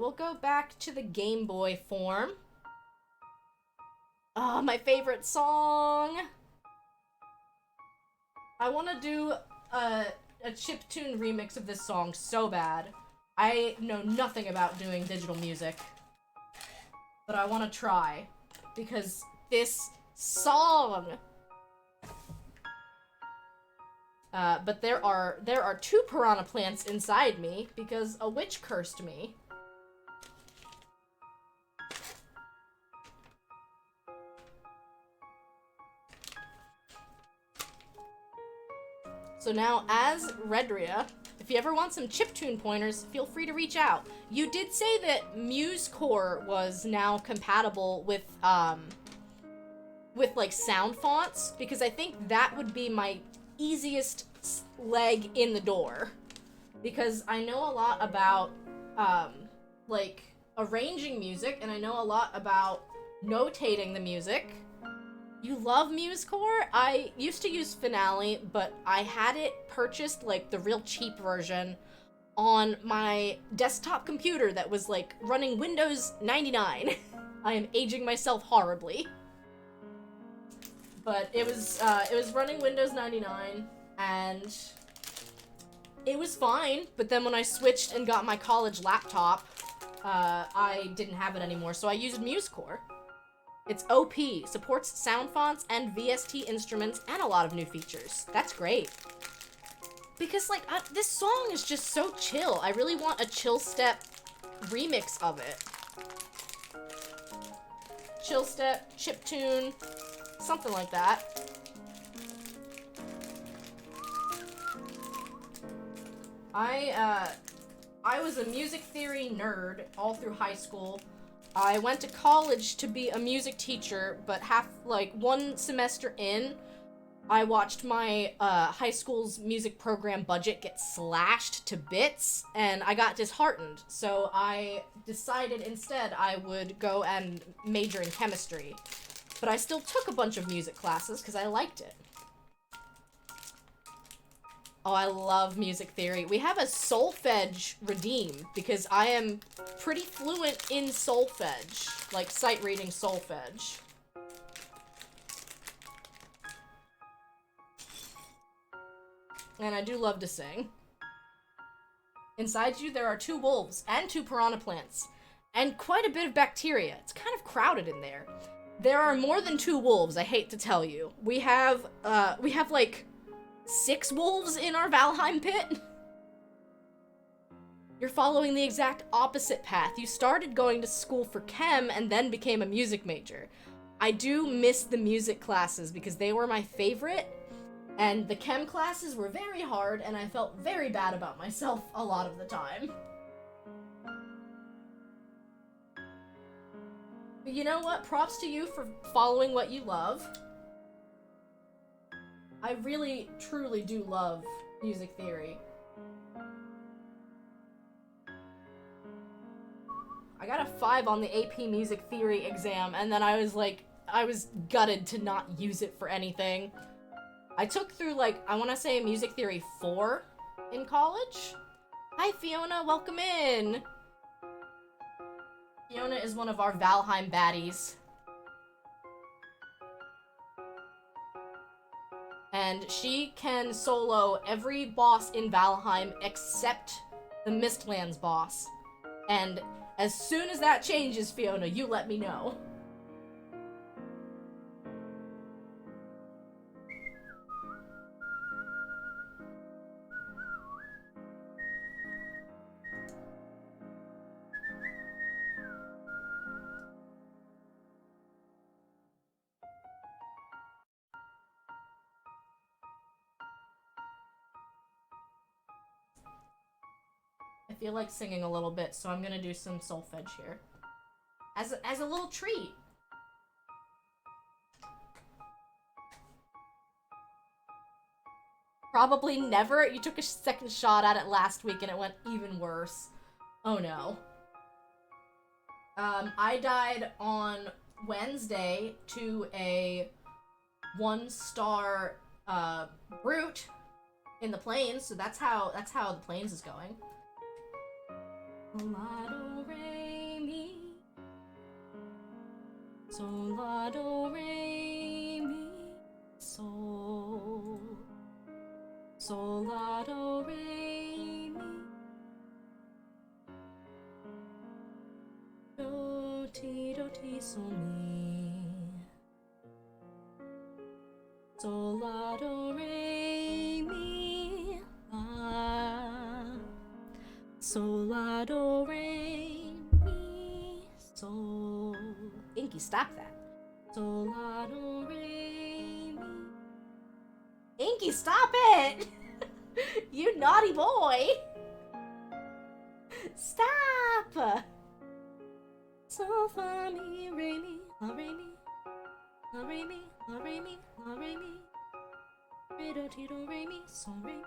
We'll go back to the Game Boy form. Oh, my favorite song! I want to do a chiptune remix of this song so bad. I know nothing about doing digital music, but I want to try, because this song... but there are 2 piranha plants inside me, because a witch cursed me. So now, as Redria, if you ever want some chiptune pointers, feel free to reach out. You did say that MuseCore was now compatible with like sound fonts, because I think that would be my easiest leg in the door. Because I know a lot about like arranging music, and I know a lot about notating the music. You love MuseCore? I used to use Finale, but I had it purchased, like, the real cheap version on my desktop computer that was, like, running Windows 99. I am aging myself horribly. But it was running Windows 99, and it was fine, but then when I switched and got my college laptop, I didn't have it anymore, so I used MuseCore. It's OP, supports sound fonts and VST instruments, and a lot of new features. That's great. Because, like, this song is just so chill. I really want a chill step remix of it. Chill step, chiptune, something like that. I was a music theory nerd all through high school. I went to college to be a music teacher, but one semester in, I watched my high school's music program budget get slashed to bits, and I got disheartened. So I decided instead I would go and major in chemistry. But I still took a bunch of music classes because I liked it. Oh, I love music theory. We have a solfege redeem because I am pretty fluent in solfege, like sight reading solfege. And I do love to sing. Inside you, there are 2 wolves and 2 piranha plants, and quite a bit of bacteria. It's kind of crowded in there. There are more than 2 wolves, I hate to tell you. We have like 6 wolves in our Valheim pit. You're following the exact opposite path. You started going to school for chem and then became a music major. I do miss the music classes because they were my favorite, and the chem classes were very hard, and I felt very bad about myself a lot of the time. But you know what? Props to you for following what you love. I really, truly do love music theory. I got a 5 on the AP Music Theory exam, and then I was gutted to not use it for anything. I took through, like, I want to say Music Theory 4 in college. Hi, Fiona, welcome in! Fiona is one of our Valheim baddies. And she can solo every boss in Valheim except the Mistlands boss. And as soon as that changes, Fiona, you let me know. feel like singing a little bit, so I'm gonna do some solfege here. As a little treat. Probably never. You took a second shot at it last week and it went even worse. Oh no. I died on Wednesday to a 1-star brute in the plains, so that's how the plains is going. La do re mi, sol la do re mi, sol, sol la do re mi, do ti sol mi, sol la do re mi la, sol la do re mi sol. Inky, stop that. Sol la do re mi. Inky, stop it! You naughty boy! Stop! Sol fa mi re mi la re mi la re mi la re mi la re mi re do ti do re mi sol re.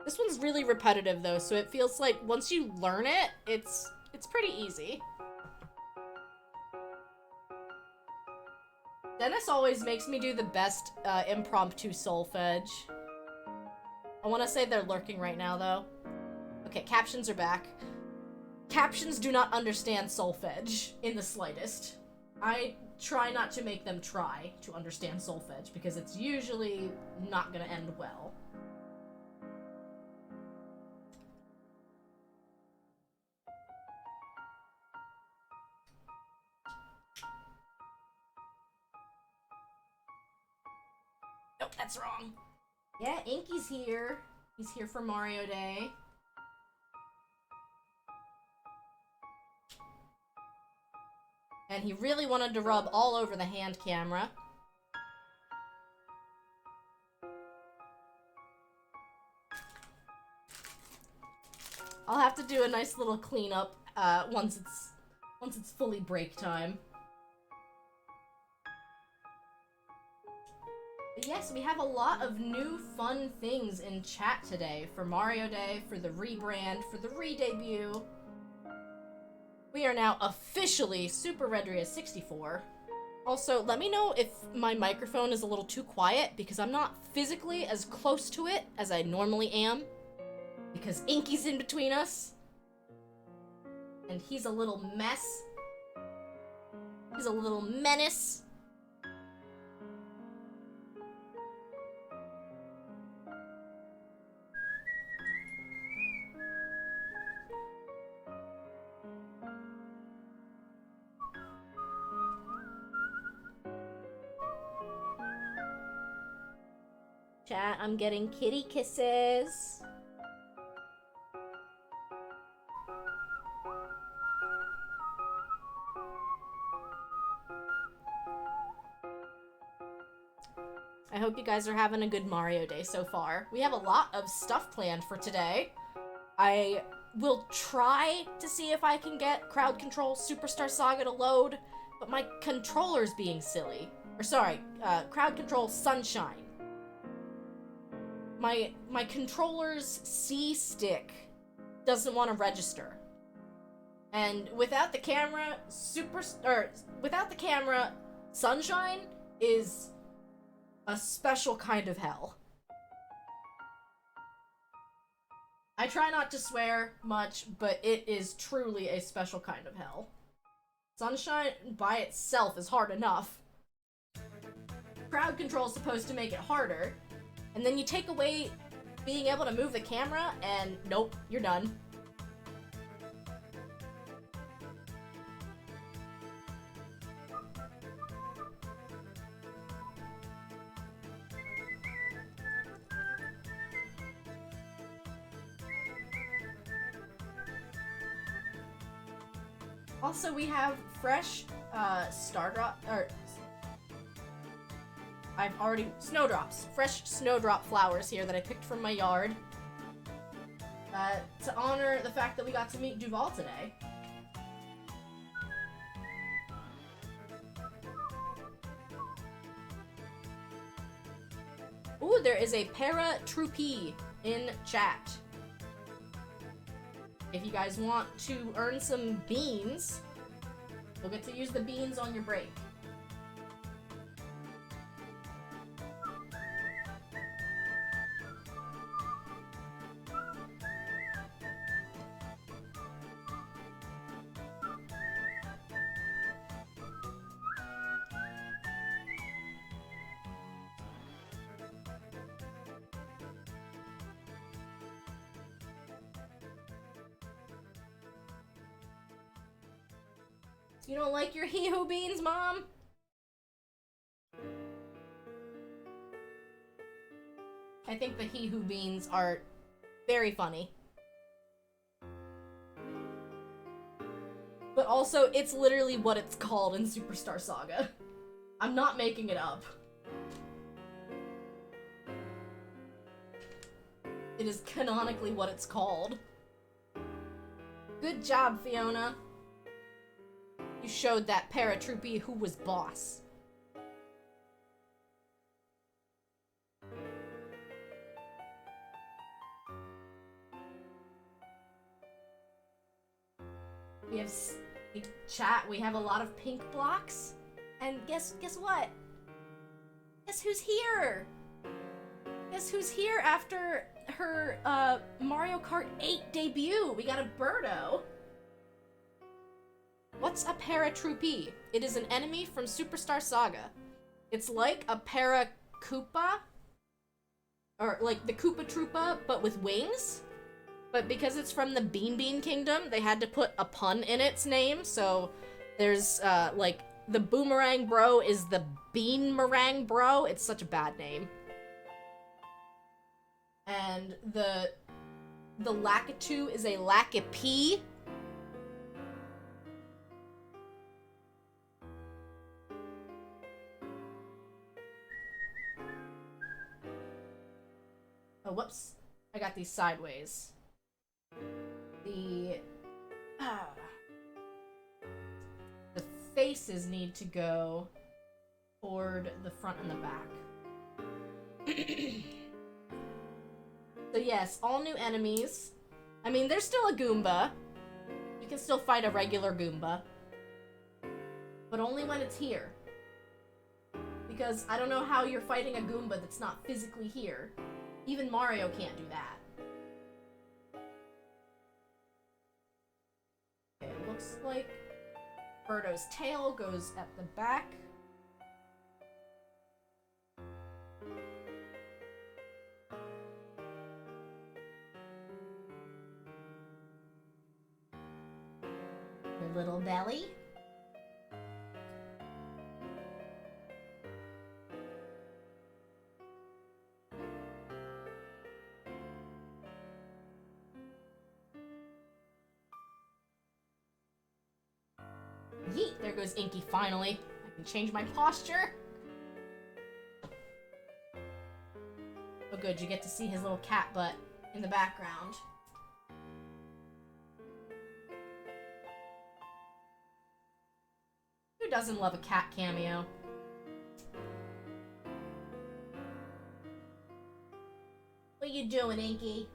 This one's really repetitive though, so it feels like once you learn it, it's pretty easy. Dennis always makes me do the best impromptu solfege. I want to say they're lurking right now though. Okay, captions are back. Captions do not understand solfege in the slightest. I try not to make them try to understand solfege because it's usually not gonna end well. Nope, that's wrong. Yeah, Inky's here. He's here for Mario Day. And he really wanted to rub all over the hand camera. I'll have to do a nice little cleanup once it's fully break time. But yes, we have a lot of new fun things in chat today for Mario Day, for the rebrand, for the re-debut. We are now officially Super Redria 64. Also, let me know if my microphone is a little too quiet because I'm not physically as close to it as I normally am. Because Inky's in between us. And he's a little mess. He's a little menace. Chat, I'm getting kitty kisses. I hope you guys are having a good Mario Day so far. We have a lot of stuff planned for today. I will try to see if I can get Crowd Control Superstar Saga to load, but my controller's being silly. Or sorry, Crowd Control Sunshine. My controller's C stick doesn't want to register. And without the camera, Sunshine is a special kind of hell. I try not to swear much, but it is truly a special kind of hell. Sunshine by itself is hard enough. Crowd control is supposed to make it harder, and then you take away being able to move the camera, and nope, you're done. Also, we have fresh snowdrops. Fresh snowdrop flowers here that I picked from my yard. to honor the fact that we got to meet Duval today. Ooh, there is a paratroopy in chat. If you guys want to earn some beans, you'll get to use the beans on your break. You don't like your hee-hoo beans, Mom? I think the hee-hoo beans are very funny. But also, it's literally what it's called in Superstar Saga. I'm not making it up. It is canonically what it's called. Good job, Fiona. You showed that paratroopy who was boss. We have chat. We have a lot of pink blocks, and guess what? Guess who's here? Guess who's here after her Mario Kart 8 debut? We got a Birdo. What's a paratroopy? It is an enemy from Superstar Saga. It's like a Koopa, or like the Koopa Troopa, but with wings. But because it's from the Bean Bean Kingdom, they had to put a pun in its name. So there's like the Boomerang Bro is the Bean Meringue Bro. It's such a bad name. And the Lakitu is a Lakipee. Oh, whoops. I got these sideways. The faces need to go toward the front and the back. So yes, all new enemies. I mean, there's still a Goomba. You can still fight a regular Goomba. But only when it's here. Because I don't know how you're fighting a Goomba that's not physically here. Even Mario can't do that. Okay, it looks like Birdo's tail goes at the back. Your little belly. Yeet! There goes Inky finally. I can change my posture. Oh good, you get to see his little cat butt in the background. Who doesn't love a cat cameo? What you doing, Inky?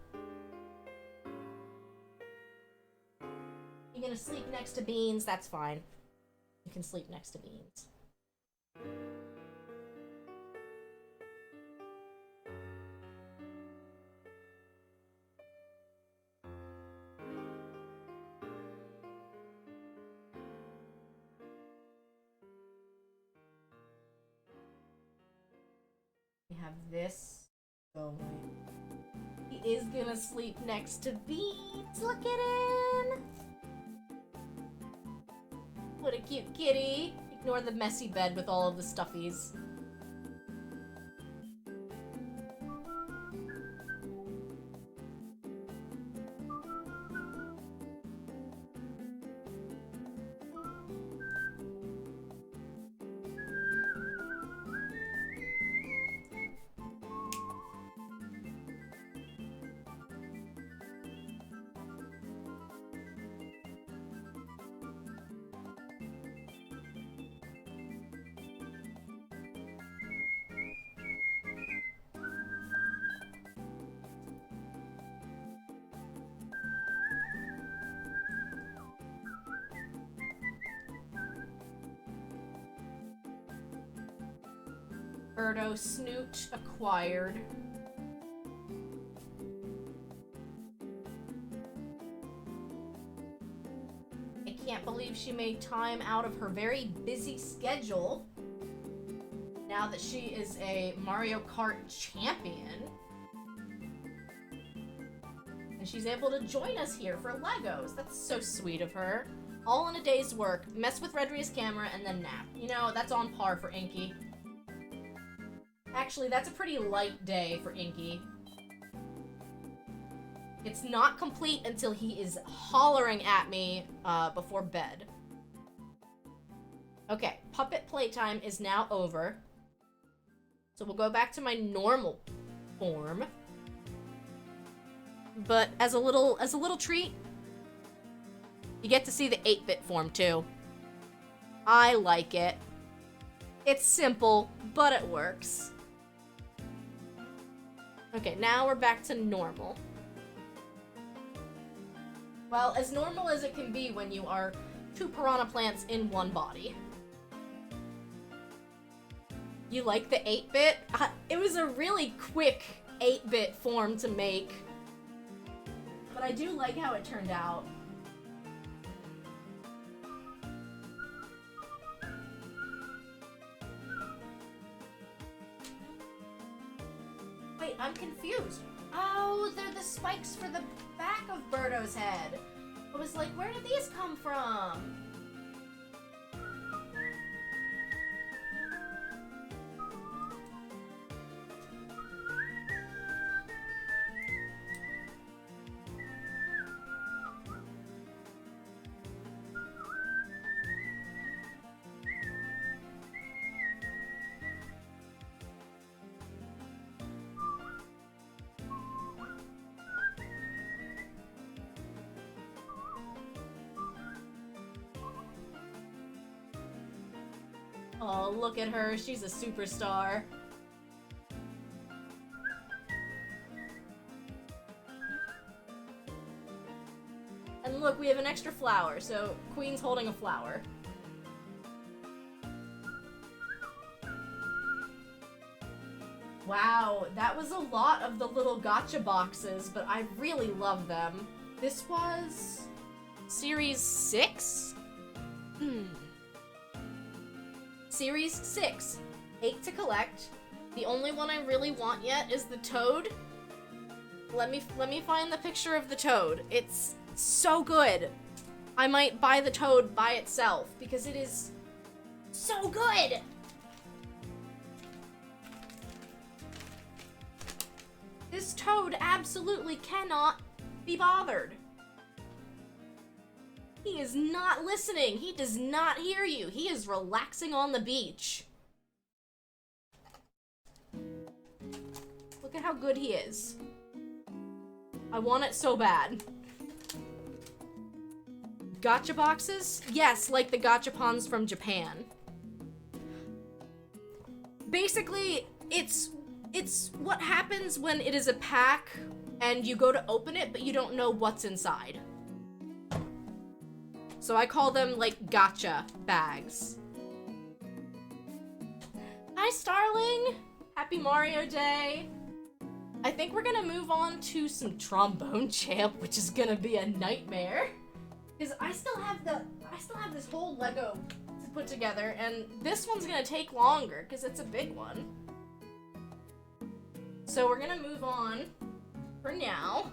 You gonna sleep next to Beans? That's fine. You can sleep next to Beans. We have this going. He is gonna sleep next to Beans. Look at him! What a cute kitty. Ignore the messy bed with all of the stuffies. Birdo Snoot acquired. I can't believe she made time out of her very busy schedule now that she is a Mario Kart champion. And she's able to join us here for Legos. That's so sweet of her. All in a day's work. Mess with Redria's camera and then nap. You know, that's on par for Inky. Actually, that's a pretty light day for Inky. It's not complete until he is hollering at me before bed. Okay, puppet playtime is now over. So we'll go back to my normal form. But as a little treat, you get to see the 8-bit form too. I like it. It's simple, but it works. Okay, now we're back to normal. Well, as normal as it can be when you are 2 piranha plants in one body. You like the 8-bit? It was a really quick 8-bit form to make. But I do like how it turned out. Wait, I'm confused. Oh, they're the spikes for the back of Birdo's head. I was like, where did these come from? Oh, look at her. She's a superstar. And look, we have an extra flower, so Queen's holding a flower. Wow, that was a lot of the little gacha boxes, but I really love them. This was Series 6? Series 6. 8 to collect. The only one I really want yet is the toad. Let me find the picture of the toad. It's so good. I might buy the toad by itself because it is so good. This toad absolutely cannot be bothered. He is not listening. He does not hear you. He is relaxing on the beach. Look at how good he is. I want it so bad. Gacha boxes? Yes, like the gachapons from Japan. Basically, it's what happens when it is a pack and you go to open it, but you don't know what's inside. So I call them, like, gacha bags. Hi, Starling! Happy Mario Day! I think we're gonna move on to some Trombone Champ, which is gonna be a nightmare. Because I still have this whole Lego to put together, and this one's gonna take longer, because it's a big one. So we're gonna move on for now.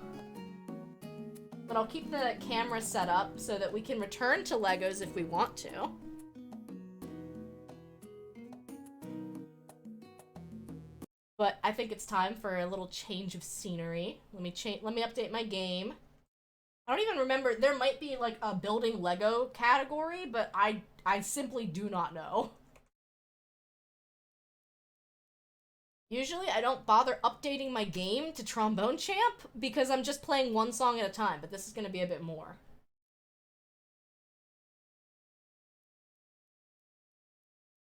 But I'll keep the camera set up so that we can return to Legos if we want to. But I think it's time for a little change of scenery. Let me update my game. I don't even remember. There might be like a building Lego category, but I simply do not know. Usually I don't bother updating my game to Trombone Champ because I'm just playing one song at a time, but this is going to be a bit more.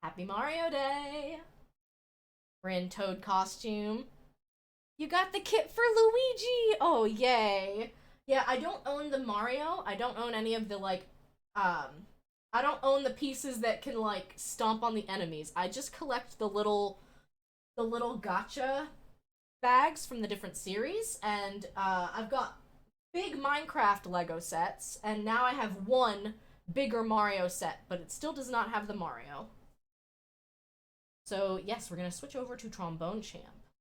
Happy Mario Day! We're in Toad costume. You got the kit for Luigi! Oh, yay! Yeah, I don't own the Mario. I don't own any of the, like, I don't own the pieces that can, like, stomp on the enemies. I just collect the little the little gotcha bags from the different series, and I've got big Minecraft Lego sets, and now I have one bigger Mario set, but it still does not have the Mario. So yes, we're gonna switch over to Trombone Champ.